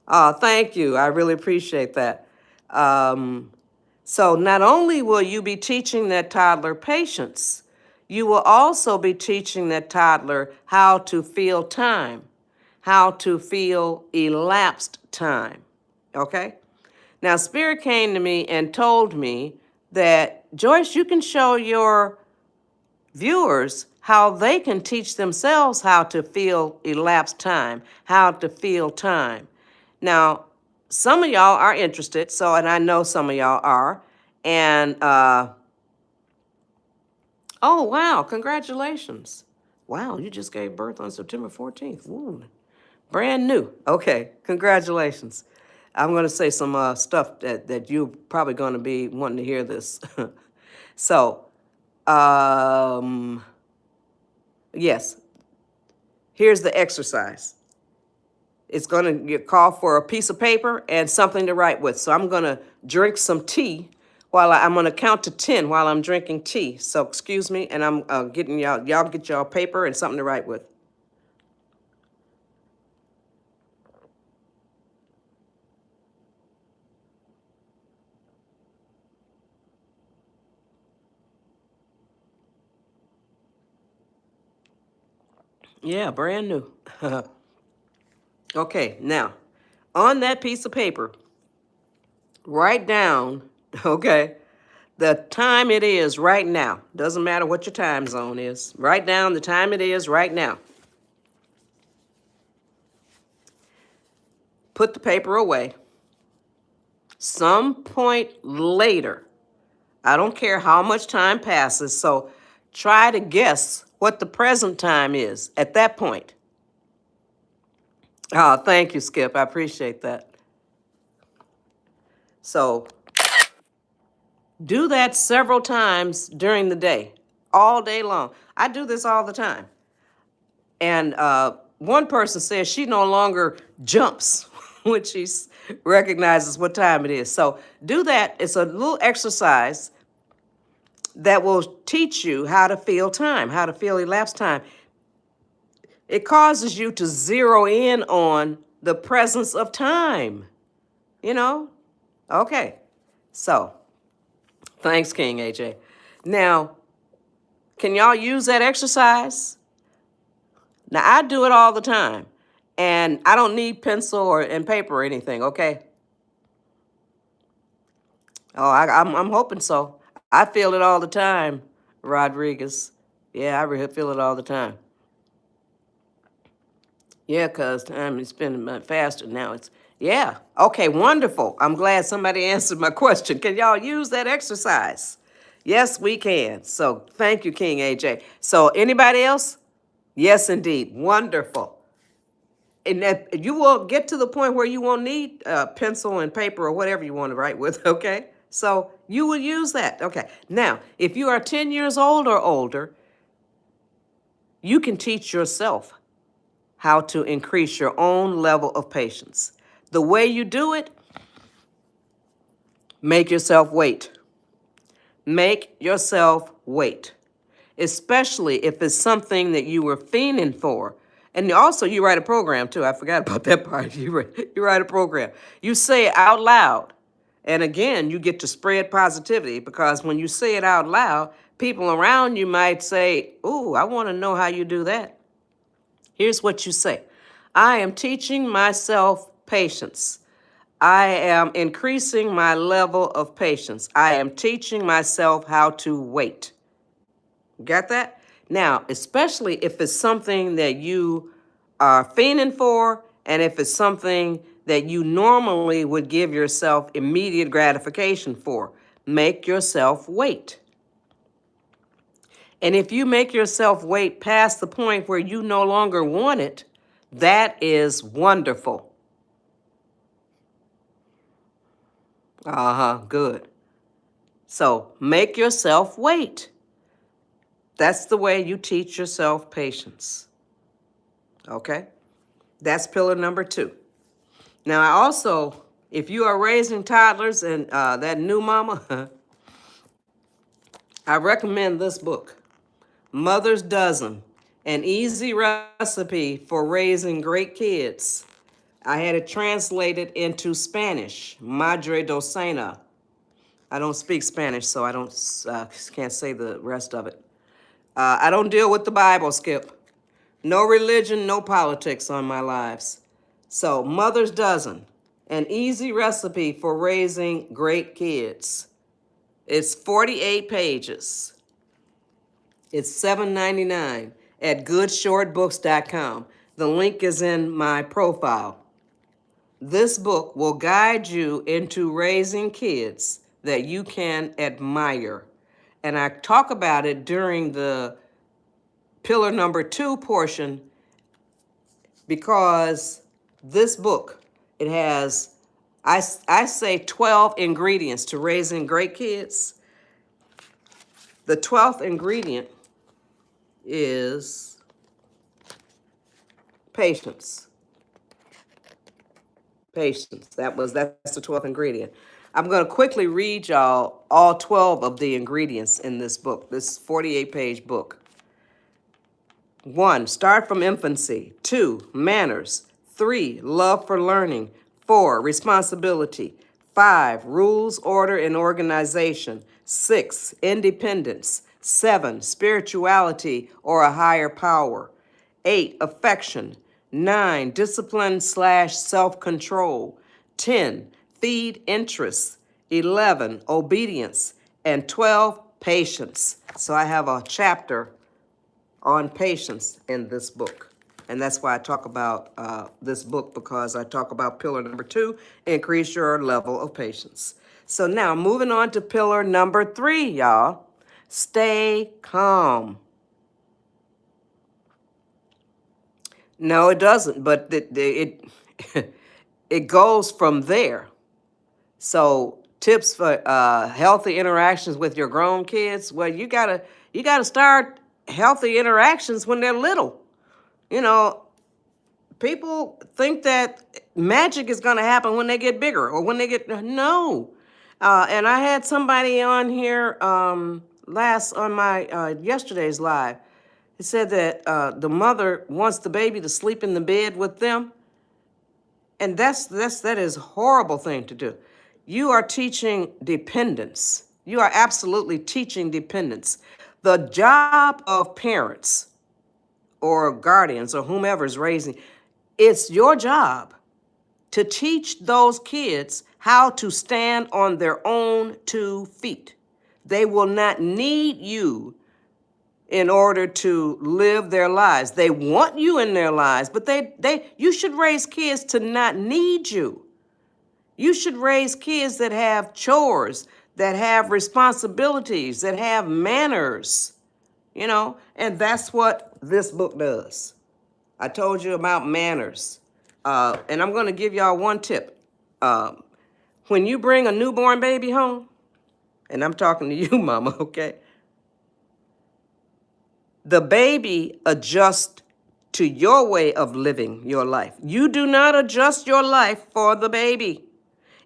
Thank you. I really appreciate that. So not only will you be teaching that toddler patience, you will also be teaching that toddler how to feel time, how to feel elapsed time, okay? Now, Spirit came to me and told me that, Joyce, you can show your viewers how they can teach themselves how to feel elapsed time, how to feel time. Now, some of y'all are interested, and I know some of y'all are, and, oh, wow, congratulations. Wow, you just gave birth on September 14th. Ooh, brand new. Okay, congratulations. I'm going to say some stuff that you're probably going to be wanting to hear this. So, yes, here's the exercise. It's going to call for a piece of paper and something to write with. So I'm going to drink some tea while I'm going to count to 10 while I'm drinking tea. So excuse me, and I'm getting y'all get y'all paper and something to write with. Yeah, brand new. Okay, now, on that piece of paper, write down, okay, the time it is right now. Doesn't matter what your time zone is. Write down the time it is right now. Put the paper away. Some point later, I don't care how much time passes, so try to guess what the present time is at that point. Oh, thank you, Skip. I appreciate that. So do that several times during the day, all day long. I do this all the time. And one person says she no longer jumps when she recognizes what time it is. So do that. It's a little exercise that will teach you how to feel time, how to feel elapsed time. It causes you to zero in on the presence of time, you know? Okay, so thanks, King AJ. Now, can y'all use that exercise? Now, I do it all the time, and I don't need pencil and paper or anything, okay? Oh, I'm hoping so. I feel it all the time, Rodriguez. Yeah, I feel it all the time. Yeah, because time is spending faster now. Yeah. Okay, wonderful. I'm glad somebody answered my question. Can y'all use that exercise? Yes, we can. So thank you, King AJ. So anybody else? Yes, indeed. Wonderful. And that you will get to the point where you won't need pencil and paper or whatever you want to write with, okay? So you will use that. Okay. Now, if you are 10 years old or older, you can teach yourself how to increase your own level of patience. The way you do it, make yourself wait. Make yourself wait, especially if it's something that you were fiending for. And also, you write a program too. I forgot about that part. You write a program. You say it out loud. And again, you get to spread positivity because when you say it out loud, people around you might say, "Ooh, I want to know how you do that." Here's what you say: I am teaching myself patience. I am increasing my level of patience. I am teaching myself how to wait. Got that? Now, especially if it's something that you are fiending for, and if it's something that you normally would give yourself immediate gratification for, make yourself wait. And if you make yourself wait past the point where you no longer want it, that is wonderful. Good. So make yourself wait. That's the way you teach yourself patience. Okay? That's pillar number 2. Now, I also, if you are raising toddlers and that new mama, I recommend this book, Mother's Dozen, an easy recipe for raising great kids. I had it translated into Spanish, Madre Docena. I don't speak Spanish, so I can't say the rest of it. I don't deal with the Bible, Skip. No religion, no politics on my lives. So, Mother's Dozen, an easy recipe for raising great kids. It's 48 pages. It's $7.99 at goodshortbooks.com. The link is in my profile. This book will guide you into raising kids that you can admire. And I talk about it during the pillar number 2 portion because this book, it has, I say 12 ingredients to raising great kids. The 12th ingredient is patience. Patience. That's the 12th ingredient. I'm going to quickly read y'all all 12 of the ingredients in this book, this 48-page book. 1, start from infancy. 2, manners. 3, love for learning. 4, responsibility. 5, rules, order, and organization. 6, independence. 7, spirituality or a higher power. 8, affection. 9, discipline slash self-control. 10, feed interest. 11, obedience. And 12, patience. So I have a chapter on patience in this book. And that's why I talk about this book, because I talk about pillar number 2, increase your level of patience. So now moving on to pillar number 3, y'all. Stay calm. No, it doesn't, but it it goes from there. So tips for healthy interactions with your grown kids. Well, you gotta start healthy interactions when they're little. You know, people think that magic is going to happen when they get bigger or when they get no. And I had somebody on here on my yesterday's live. It said that the mother wants the baby to sleep in the bed with them, and that is a horrible thing to do. You are teaching dependence. You are absolutely teaching dependence. The job of parents or guardians or whomever is raising, it's your job to teach those kids how to stand on their own 2 feet. They will not need you in order to live their lives. They want you in their lives, but you should raise kids to not need you. You should raise kids that have chores, that have responsibilities, that have manners, and that's what this book does. I told you about manners. And I'm going to give y'all one tip. When you bring a newborn baby home, and I'm talking to you, mama, okay? The baby adjusts to your way of living your life. You do not adjust your life for the baby.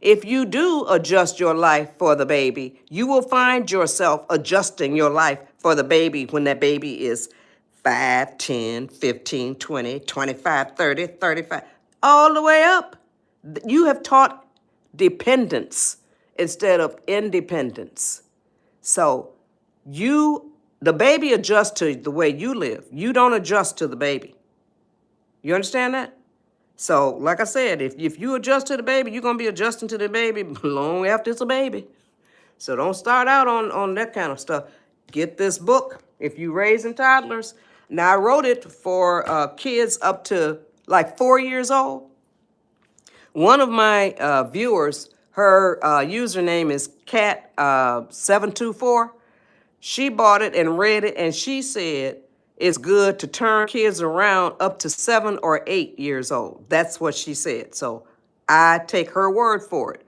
If you do adjust your life for the baby, you will find yourself adjusting your life for the baby when that baby is 5, 10, 15, 20, 25, 30, 35, all the way up. You have taught dependence instead of independence. So the baby adjusts to the way you live. You don't adjust to the baby. You understand that? So, like I said, if you adjust to the baby, you're going to be adjusting to the baby long after it's a baby. So don't start out on that kind of stuff. Get this book if you're raising toddlers. Now, I wrote it for kids up to like 4 years old. One of my viewers, her username is Cat724. She bought it and read it, and she said it's good to turn kids around up to 7 or 8 years old. That's what she said. So I take her word for it.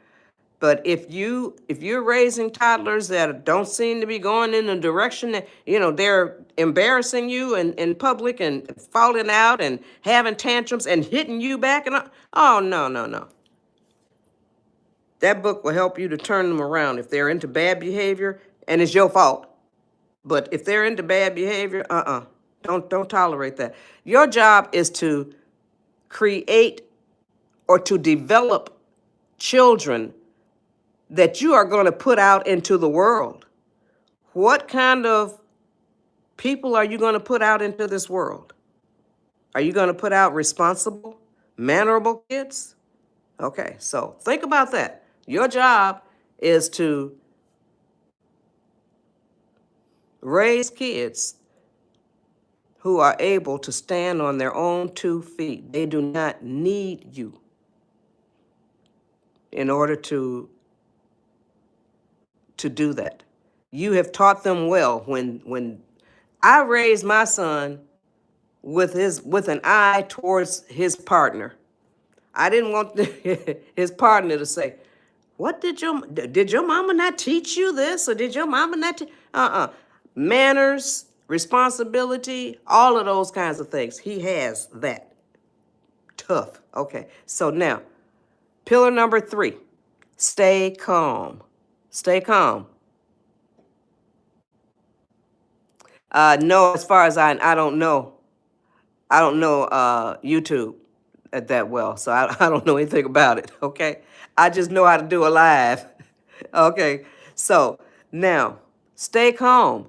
But if you're raising toddlers that don't seem to be going in the direction that, they're embarrassing you in public and falling out and having tantrums and hitting you back, oh, no. That book will help you to turn them around if they're into bad behavior, and it's your fault. But if they're into bad behavior, don't tolerate that. Your job is to create or to develop children that you are going to put out into the world. What kind of people are you going to put out into this world? Are you going to put out responsible, mannerable kids? Okay, so think about that. Your job is to raise kids who are able to stand on their own 2 feet. They do not need you in order to do that. You have taught them well. When I raised my son with an eye towards his partner, I didn't want his partner to say, "What did your mama not teach you this, or did your mama not?" Manners, responsibility, all of those kinds of things. He has that. Tough. Okay. So now, pillar number 3, stay calm. Stay calm. No, as far as I don't know. I don't know YouTube that well, so I don't know anything about it, okay? I just know how to do a live, okay? So now, stay calm.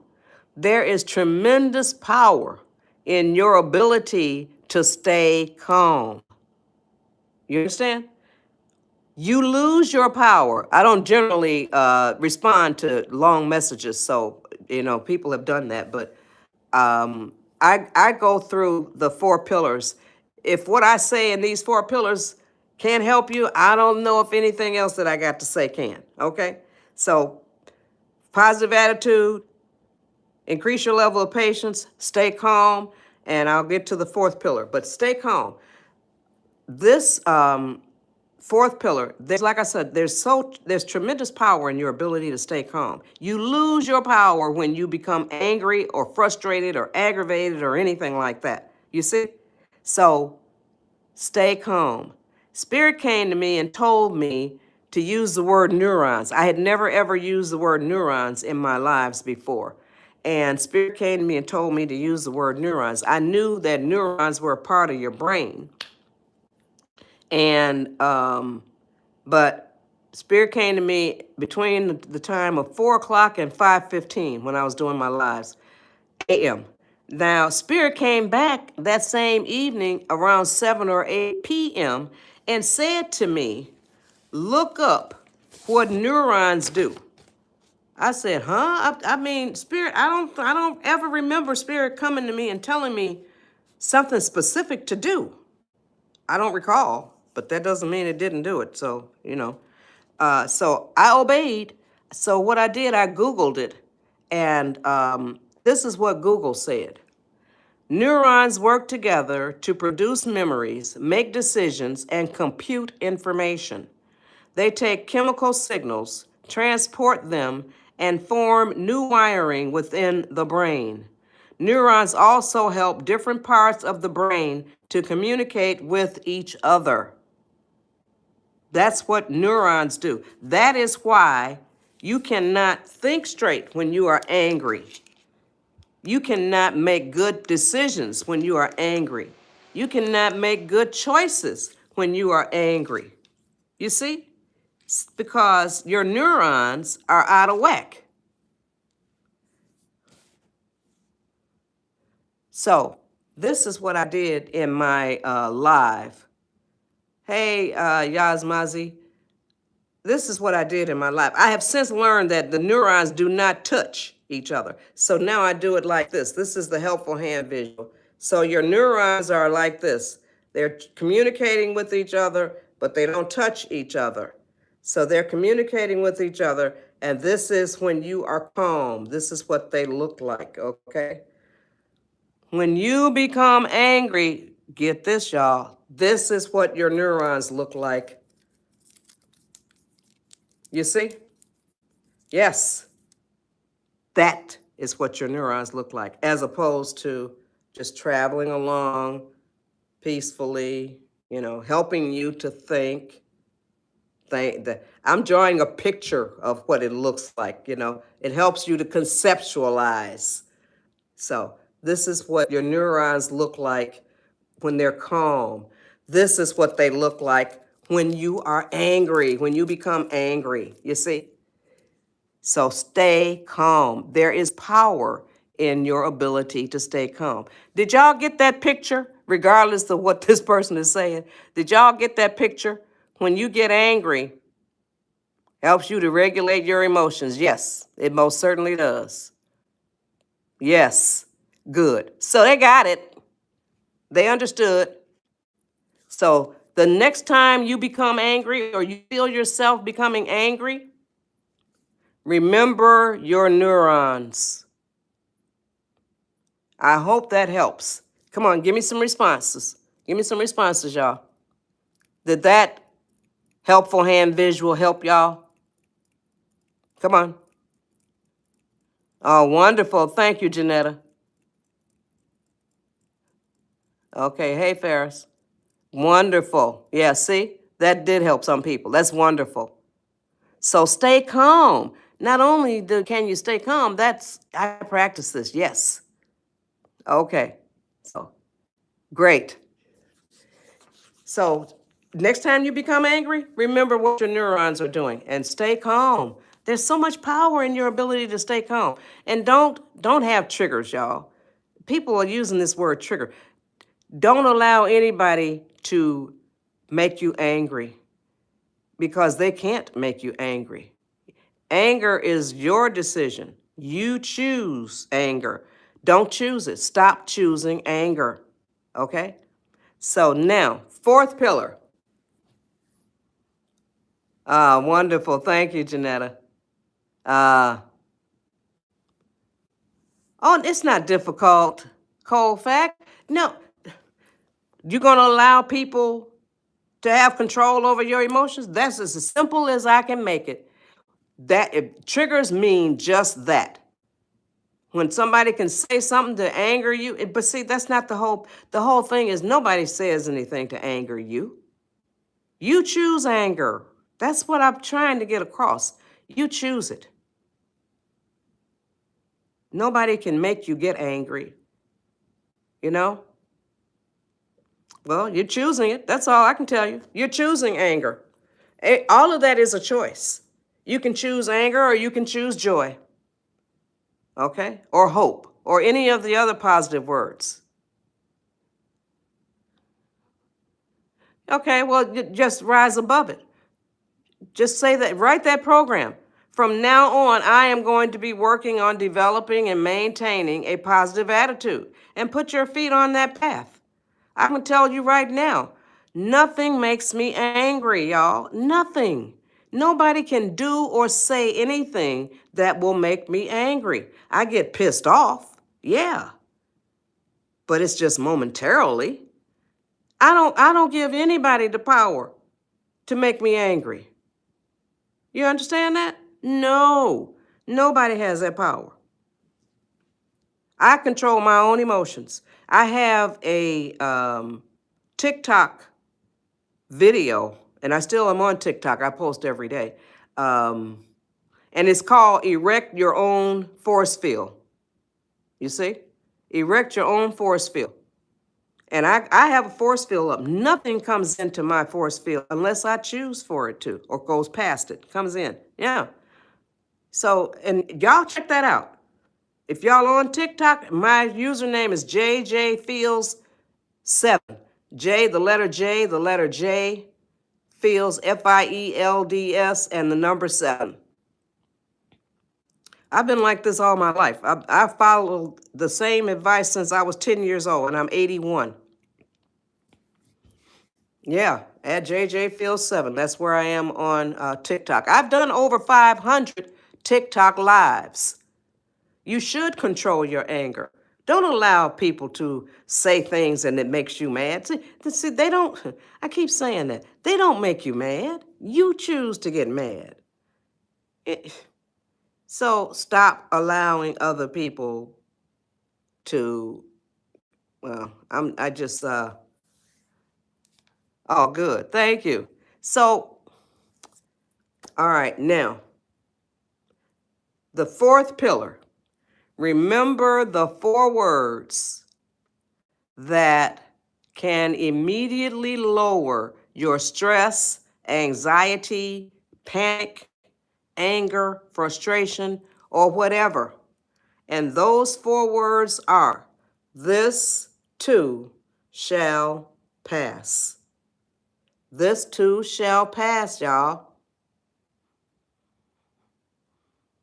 There is tremendous power in your ability to stay calm. You understand? You lose your power. I don't generally respond to long messages, so people have done that, but I go through the 4 pillars. If what I say in these 4 pillars can't help you, I don't know if anything else that I got to say can. Okay? So, positive attitude, increase your level of patience, stay calm, and I'll get to the 4th pillar, but stay calm. This 4th pillar, like I said, there's tremendous power in your ability to stay calm. You lose your power when you become angry or frustrated or aggravated or anything like that. You see? So stay calm. Spirit came to me and told me to use the word neurons. I had never ever used the word neurons in my lives before. And Spirit came to me and told me to use the word neurons. I knew that neurons were a part of your brain. And but Spirit came to me between the time of 4 o'clock and 5:15 when I was doing my lives, a.m. Now, Spirit came back that same evening around 7 or 8 p.m. and said to me, look up what neurons do. I said, huh? I mean, Spirit, I don't ever remember Spirit coming to me and telling me something specific to do. I don't recall, but that doesn't mean it didn't do it. So, so I obeyed. So what I did, I Googled it. And this is what Google said. Neurons work together to produce memories, make decisions, and compute information. They take chemical signals, transport them, and form new wiring within the brain. Neurons also help different parts of the brain to communicate with each other. That's what neurons do. That is why you cannot think straight when you are angry. You cannot make good decisions when you are angry. You cannot make good choices when you are angry. You see? Because your neurons are out of whack. So, this is what I did in my live. Hey, Yazmazi, this is what I did in my life. I have since learned that the neurons do not touch each other. So now I do it like this. This is the helpful hand visual. So your neurons are like this. They're communicating with each other, but they don't touch each other. So they're communicating with each other, and this is when you are calm. This is what they look like, okay? When you become angry, get this, y'all. This is what your neurons look like. You see? Yes. That is what your neurons look like, as opposed to just traveling along peacefully, helping you to think. I'm drawing a picture of what it looks like, It helps you to conceptualize. So this is what your neurons look like when they're calm. This is what they look like when you are angry, when you become angry, you see? So stay calm. There is power in your ability to stay calm. Did y'all get that picture, regardless of what this person is saying? Did y'all get that picture? When you get angry, helps you to regulate your emotions. Yes, it most certainly does. Yes, good. So they got it. They understood. So the next time you become angry or you feel yourself becoming angry, remember your neurons. I hope that helps. Come on, give me some responses. Give me some responses, y'all. Did that helpful hand visual help y'all? Come on. Oh, wonderful. Thank you, Janetta. Okay, hey, Ferris. Wonderful. Yeah, see? That did help some people. That's wonderful. So stay calm. Not only can you stay calm, I practice this, yes. Okay, so great. So next time you become angry, remember what your neurons are doing and stay calm. There's so much power in your ability to stay calm. And don't have triggers, y'all. people are using this word trigger. Don't allow anybody to make you angry because they can't make you angry. Anger is your decision. You choose anger. Don't choose it. Stop choosing anger. Okay? So now, fourth pillar. Wonderful. Thank you, Janetta. Oh, it's not difficult. Cold fact. No, you're going to allow people to have control over your emotions? That's as simple as I can make it. Triggers mean just that. When somebody can say something to anger you, but see, that's not the whole thing is nobody says anything to anger you. You choose anger. That's what I'm trying to get across. You choose it. Nobody can make you get angry. You know? Well, you're choosing it. That's all I can tell you. You're choosing anger. All of that is a choice. You can choose anger or you can choose joy. Okay? Or hope, or any of the other positive words. Okay, well, just rise above it. Just say that, write that program. From now on, I am going to be working on developing and maintaining a positive attitude, and put your feet on that path. I can tell you right now, nothing makes me angry, y'all. Nothing. Nobody can do or say anything that will make me angry. I get pissed off, yeah, but it's just momentarily. I don't give anybody the power to make me angry. You understand that? No, nobody has that power. I control my own emotions. I have a TikTok video, and I still am on TikTok. I post every day. And it's called Erect Your Own Force Field. You see? Erect your own force field. And I have a force field up. Nothing comes into my force field unless I choose for it to, or goes past it, comes in. Yeah. So, and y'all check that out. If y'all on TikTok, my username is JJFields7. J, the letter J, Fields, Fields, and the number 7. I've been like this all my life. I've followed the same advice since I was 10 years old, and I'm 81. Yeah, at JJFields7. That's where I am on TikTok. I've done over 500 TikTok lives. You should control your anger. Don't allow people to say things and it makes you mad. See, they don't, I keep saying that. They don't make you mad. You choose to get mad. So stop allowing other people to, well, oh, good. Thank you. So, all right, now, the fourth pillar. Remember the 4 words that can immediately lower your stress, anxiety, panic, anger, frustration, or whatever. And those 4 words are, this too shall pass. This too shall pass, y'all.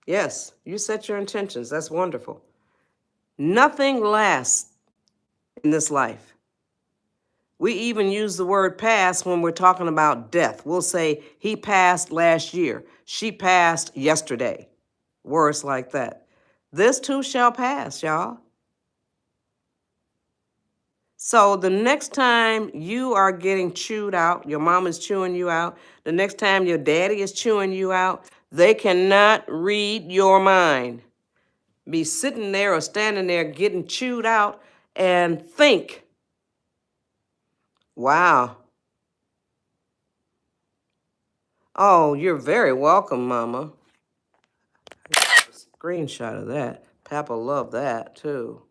Yes, you set your intentions. That's wonderful. Nothing lasts in this life. We even use the word pass when we're talking about death. We'll say, he passed last year. She passed yesterday. Words like that. This too shall pass, y'all. So the next time you are getting chewed out, your mom is chewing you out, the next time your daddy is chewing you out, they cannot read your mind. Be sitting there or standing there getting chewed out and think, wow. Oh, you're very welcome, Mama. Screenshot of that. Papa loved that too.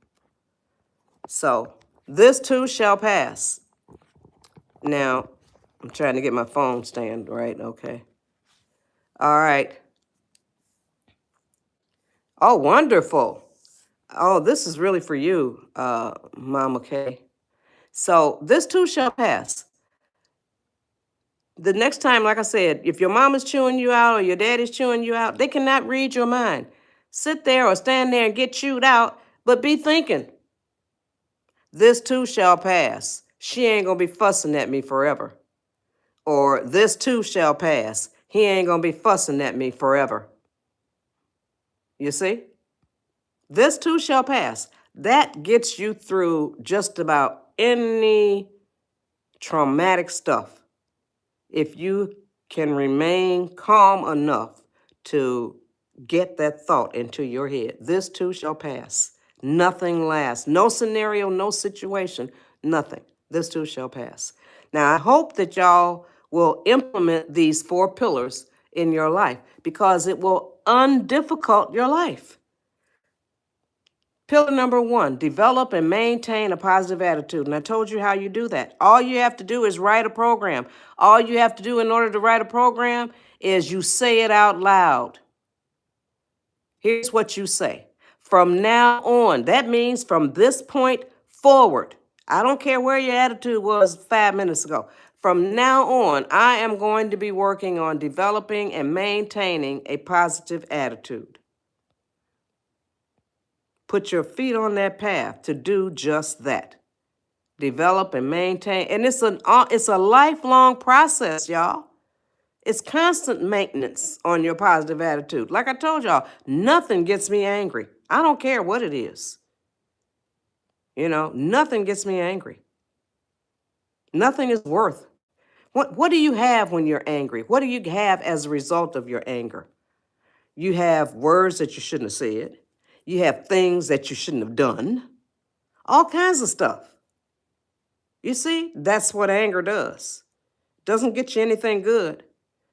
So, this too shall pass. Now, I'm trying to get my phone stand right. Okay. All right. Oh, wonderful. Oh, this is really for you, Mama Kay. So this too shall pass. The next time, like I said, if your mama's chewing you out or your daddy's chewing you out, they cannot read your mind. Sit there or stand there and get chewed out, but be thinking, this too shall pass. She ain't gonna be fussing at me forever. Or this too shall pass. He ain't gonna be fussing at me forever. You see? This too shall pass. That gets you through just about any traumatic stuff. If you can remain calm enough to get that thought into your head, this too shall pass. Nothing lasts. No scenario, no situation, nothing. This too shall pass. Now, I hope that y'all will implement these 4 pillars in your life because it will undifficult your life. Pillar number 1, develop and maintain a positive attitude. And I told you how you do that. All you have to do is write a program. All you have to do in order to write a program is you say it out loud. Here's what you say. From now on, that means from this point forward. I don't care where your attitude was 5 minutes ago. From now on, I am going to be working on developing and maintaining a positive attitude. Put your feet on that path to do just that. Develop and maintain. And it's a lifelong process, y'all. It's constant maintenance on your positive attitude. Like I told y'all, nothing gets me angry. I don't care what it is. Nothing gets me angry. Nothing is worth. What do you have when you're angry? What do you have as a result of your anger? You have words that you shouldn't have said. You have things that you shouldn't have done. All kinds of stuff. You see, that's what anger does. Doesn't get you anything good.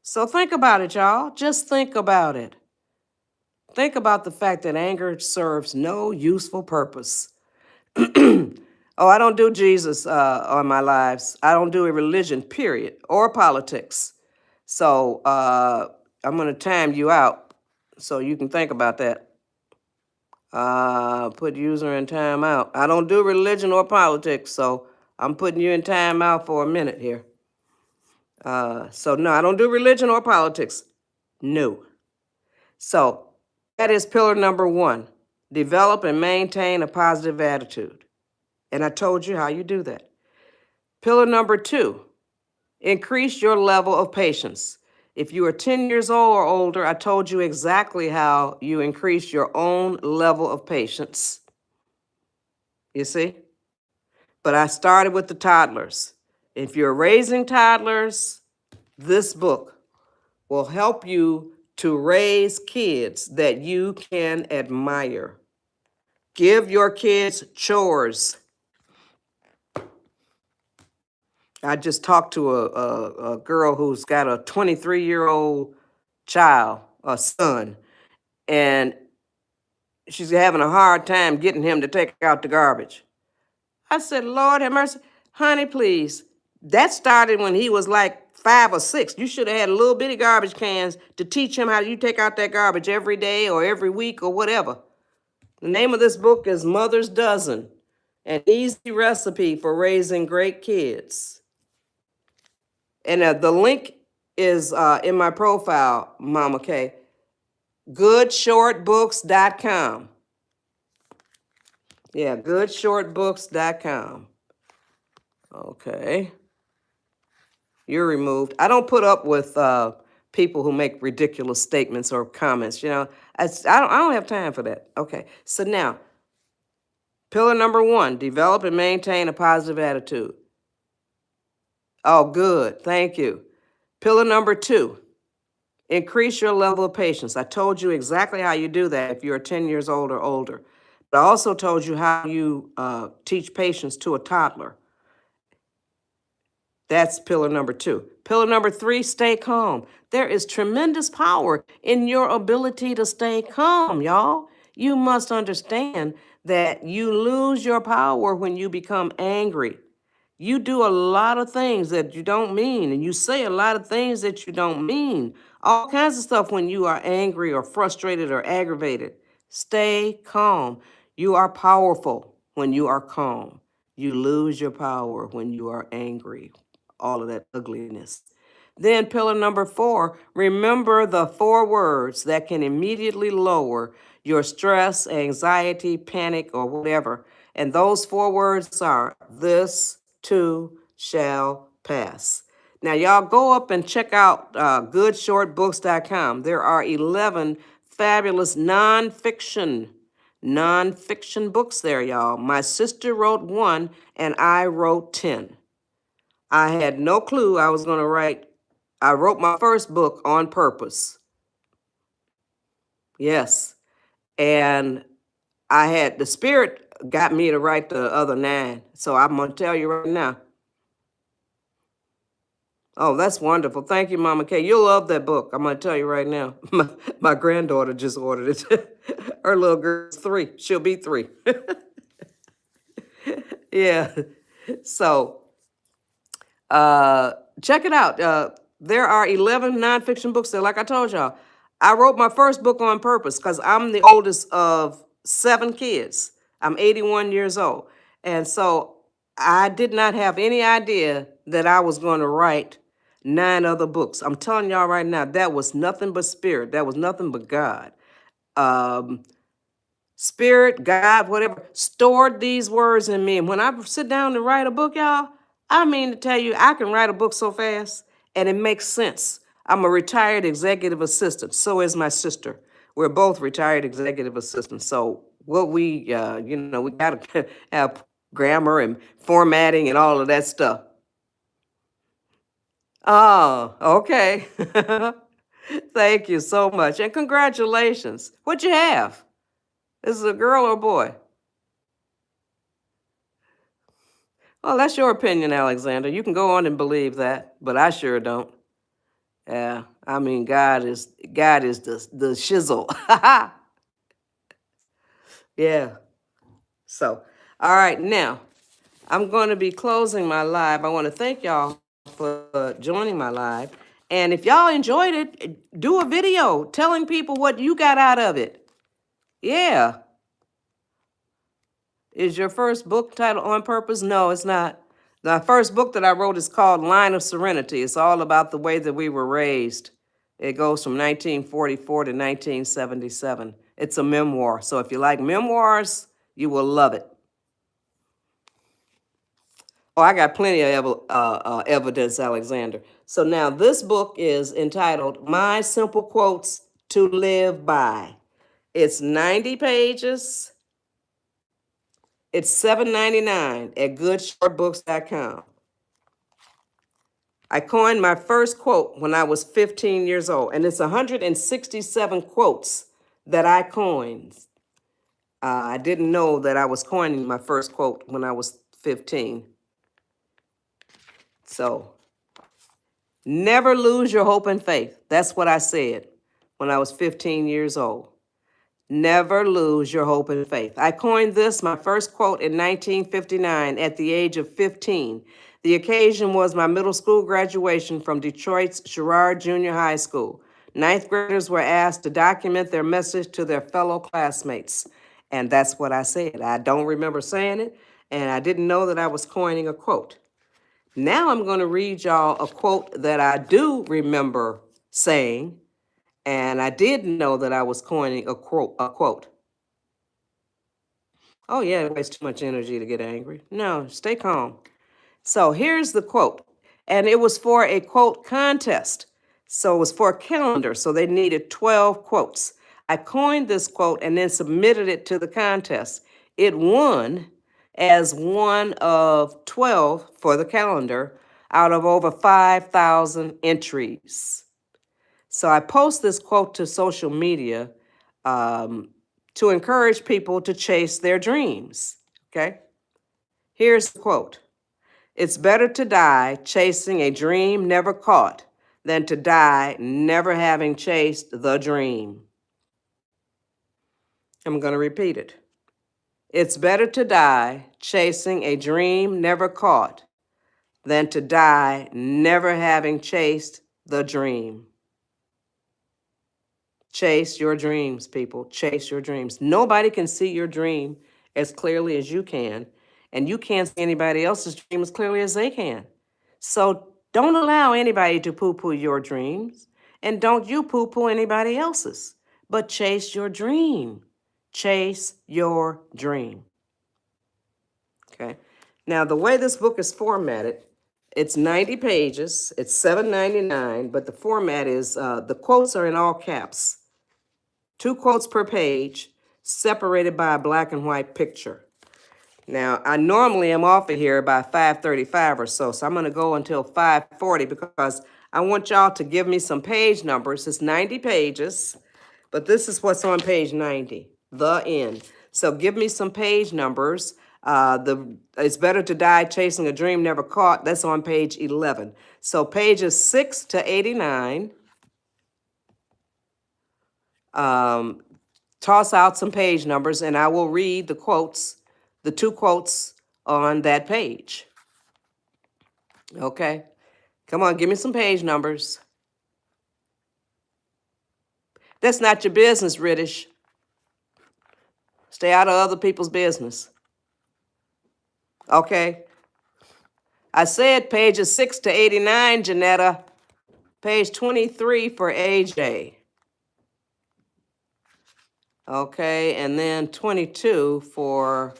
So think about it, y'all. Just think about it. Think about the fact that anger serves no useful purpose. Oh, I don't do Jesus on my lives. I don't do a religion, period, or politics. So I'm going to time you out so you can think about that. Put user in timeout. I don't do religion or politics, so I'm putting you in timeout for a minute here. So no, I don't do religion or politics. No. So that is pillar number 1. Develop and maintain a positive attitude. And I told you how you do that. Pillar number 2, increase your level of patience. If you are 10 years old or older, I told you exactly how you increase your own level of patience. You see? But I started with the toddlers. If you're raising toddlers, this book will help you to raise kids that you can admire. Give your kids chores. I just talked to a girl who's got a 23-year-old child, a son, and she's having a hard time getting him to take out the garbage. I said, Lord have mercy. Honey, please. That started when he was like 5 or 6. You should have had little bitty garbage cans to teach him how you take out that garbage every day or every week or whatever. The name of this book is Mother's Dozen, an easy recipe for raising great kids. And the link is in my profile, Mama Kay, goodshortbooks.com. Yeah, goodshortbooks.com. Okay. You're removed. I don't put up with people who make ridiculous statements or comments. I don't have time for that. Okay. So now, pillar number 1, develop and maintain a positive attitude. Oh, good. Thank you. Pillar number 2, increase your level of patience. I told you exactly how you do that if you're 10 years old or older. But I also told you how you teach patience to a toddler. That's pillar number 2. Pillar number 3, stay calm. There is tremendous power in your ability to stay calm, y'all. You must understand that you lose your power when you become angry. You do a lot of things that you don't mean, and you say a lot of things that you don't mean. All kinds of stuff when you are angry or frustrated or aggravated. Stay calm. You are powerful when you are calm. You lose your power when you are angry. All of that ugliness. Then, pillar number 4, remember the 4 words that can immediately lower your stress, anxiety, panic, or whatever. And those 4 words are, this too shall pass. Now, y'all go up and check out goodshortbooks.com. There are 11 fabulous nonfiction books there, y'all. My sister wrote 1 and I wrote 10. I had no clue I was going to write. I wrote my first book on purpose. Yes. And the Spirit got me to write the other 9. So I'm going to tell you right now. Oh, that's wonderful. Thank you, Mama Kay. You'll love that book. I'm going to tell you right now. My granddaughter just ordered it. Her little girl's 3. She'll be 3. Yeah. So check it out. There are 11 nonfiction books there. Like I told y'all, I wrote my first book on purpose because I'm the oldest of 7 kids. I'm 81 years old. And so I did not have any idea that I was going to write 9 other books. I'm telling y'all right now, that was nothing but Spirit. That was nothing but God. Spirit, God, whatever, stored these words in me. And when I sit down to write a book, y'all, I mean to tell you, I can write a book so fast and it makes sense. I'm a retired executive assistant. So is my sister. We're both retired executive assistants. So what we got to have grammar and formatting and all of that stuff. Oh, okay. Thank you so much. And congratulations. What'd you have? This is a girl or a boy? Well, that's your opinion, Alexander. You can go on and believe that, but I sure don't. Yeah, I mean, God is the shizzle. Yeah. So, all right, now I'm going to be closing my live. I want to thank y'all for joining my live. And if y'all enjoyed it, do a video telling people what you got out of it. Yeah. Is your first book titled On Purpose? No, it's not. The first book that I wrote is called Line of Serenity. It's all about the way that we were raised. It goes from 1944 to 1977. It's a memoir. So if you like memoirs, you will love it. Oh, I got plenty of evidence, Alexander. So now this book is entitled My Simple Quotes to Live By. It's 90 pages. It's $7.99 at goodshortbooks.com. I coined my first quote when I was 15 years old, and it's 167 quotes that I coined. I didn't know that I was coining my first quote when I was 15. So, never lose your hope and faith. That's what I said when I was 15 years old. Never lose your hope and faith. I coined this, my first quote, in 1959 at the age of 15. The occasion was my middle school graduation from Detroit's Girard Junior High School. Ninth graders were asked to document their message to their fellow classmates. And that's what I said. I don't remember saying it, and I didn't know that I was coining a quote. Now I'm going to read y'all a quote that I do remember saying, and I did know that I was coining a quote. Oh, yeah, it wastes too much energy to get angry. No, stay calm. So here's the quote. And it was for a quote contest. So it was for a calendar. So they needed 12 quotes. I coined this quote and then submitted it to the contest. It won as one of 12 for the calendar out of over 5,000 entries. So I post this quote to social media to encourage people to chase their dreams. Okay? Here's the quote. It's better to die chasing a dream never caught than to die never having chased the dream. I'm going to repeat it. It's better to die chasing a dream never caught than to die never having chased the dream. Chase your dreams, people. Chase your dreams. Nobody can see your dream as clearly as you can, and you can't see anybody else's dream as clearly as they can. So don't allow anybody to poo-poo your dreams, and don't you poo-poo anybody else's, but chase your dream. Chase your dream. Okay. Now, the way this book is formatted, it's 90 pages, it's $7.99, but the format is, the quotes are in all caps. 2 quotes per page, separated by a black and white picture. Now, I normally am off of here by 5:35 or so I'm going to go until 5:40 because I want y'all to give me some page numbers. It's 90 pages, but this is what's on page 90, the end. So give me some page numbers. It's Better to Die Chasing a Dream Never Caught. That's on page 11. So pages 6 to 89. Toss out some page numbers, and I will read the quotes, the 2 quotes on that page. Okay? Come on, give me some page numbers. That's not your business, British. Stay out of other people's business. Okay? I said pages 6 to 89, Janetta. Page 23 for AJ. Okay, and then 22 for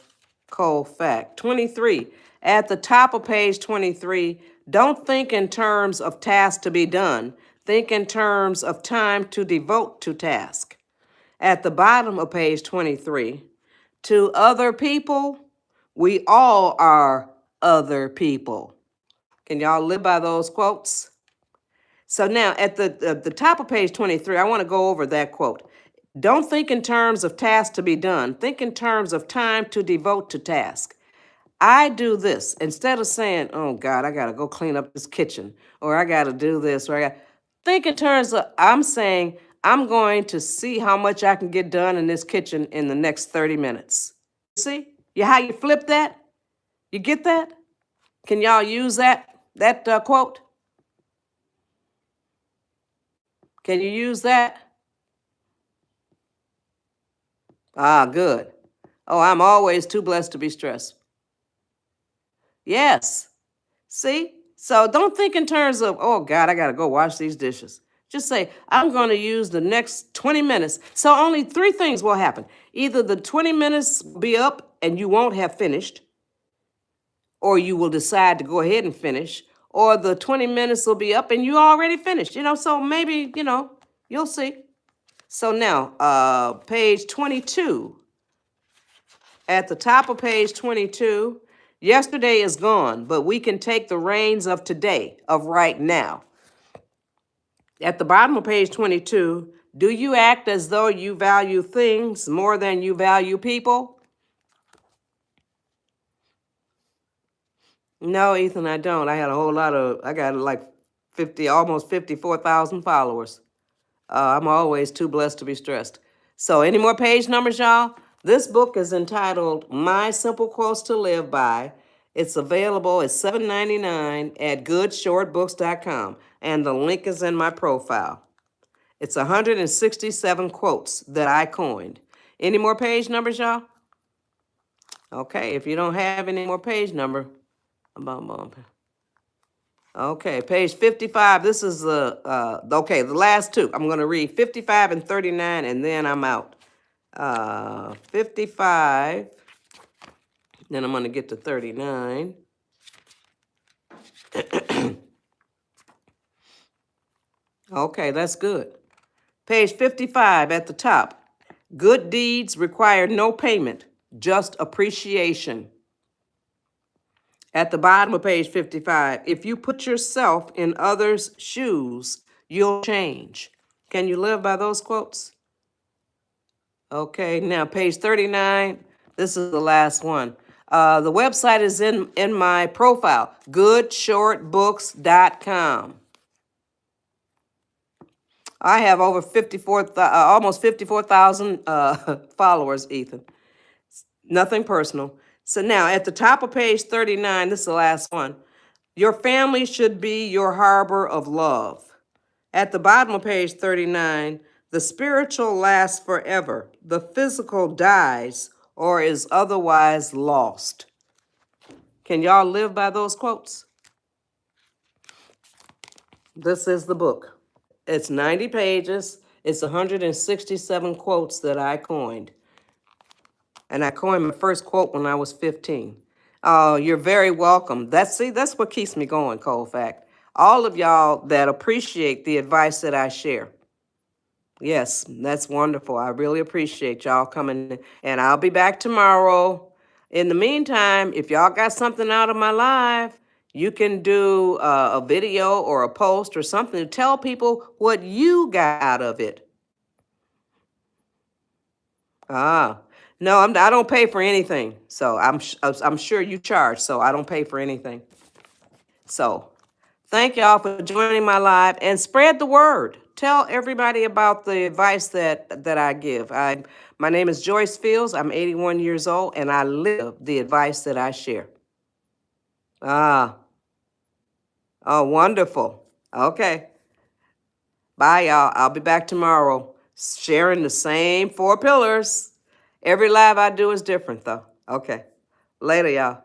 Colfax. 23. At the top of page 23, don't think in terms of tasks to be done. Think in terms of time to devote to task. At the bottom of page 23, to other people, we all are other people. Can y'all live by those quotes? So now at the top of page 23, I want to go over that quote. Don't think in terms of tasks to be done. Think in terms of time to devote to task. I do this instead of saying, oh God, I got to go clean up this kitchen, or I got to do this, or think in terms of, I'm saying, I'm going to see how much I can get done in this kitchen in the next 30 minutes. See? How you flip that? You get that? Can y'all use that quote? Can you use that? Ah, good. Oh, I'm always too blessed to be stressed. Yes. See? So don't think in terms of, oh God, I got to go wash these dishes. Just say, I'm going to use the next 20 minutes. So only 3 things will happen. Either the 20 minutes will be up and you won't have finished, or you will decide to go ahead and finish, or the 20 minutes will be up and you already finished. So maybe, you'll see. So now, page 22. At the top of page 22, yesterday is gone, but we can take the reins of today, of right now. At the bottom of page 22, do you act as though you value things more than you value people? No, Ethan, I don't. I got like 50, almost 54,000 followers. I'm always too blessed to be stressed. So any more page numbers, y'all? This book is entitled My Simple Quotes to Live By. It's available at $7.99 at goodshortbooks.com, and the link is in my profile. It's 167 quotes that I coined. Any more page numbers, y'all? Okay, if you don't have any more page number, okay, page 55. This is the last 2. I'm going to read 55 and 39, and then I'm out. 55, then I'm going to get to 39. Okay, that's good. Page 55 at the top. Good deeds require no payment, just appreciation. At the bottom of page 55, if you put yourself in others' shoes, you'll change. Can you live by those quotes? Okay, now page 39, this is the last one. The website is in my profile, goodshortbooks.com. I have over almost 54,000 followers, Ethan. Nothing personal. So now at the top of page 39, this is the last one. Your family should be your harbor of love. At the bottom of page 39, the spiritual lasts forever. The physical dies or is otherwise lost. Can y'all live by those quotes? This is the book. It's 90 pages. It's 167 quotes that I coined. And I coined my first quote when I was 15. Oh, you're very welcome. That's what keeps me going, Colfax. All of y'all that appreciate the advice that I share. Yes, that's wonderful. I really appreciate y'all coming, and I'll be back tomorrow. In the meantime, if y'all got something out of my live, you can do a video or a post or something to tell people what you got out of it. Ah, no, I don't pay for anything. So I'm sure you charge, so I don't pay for anything. So thank y'all for joining my live and spread the word. Tell everybody about the advice that I give. My name is Joyce Fields. I'm 81 years old and I live the advice that I share. Ah, oh, wonderful. Okay. Bye, y'all. I'll be back tomorrow sharing the same 4 pillars. Every live I do is different, though. Okay. Later, y'all.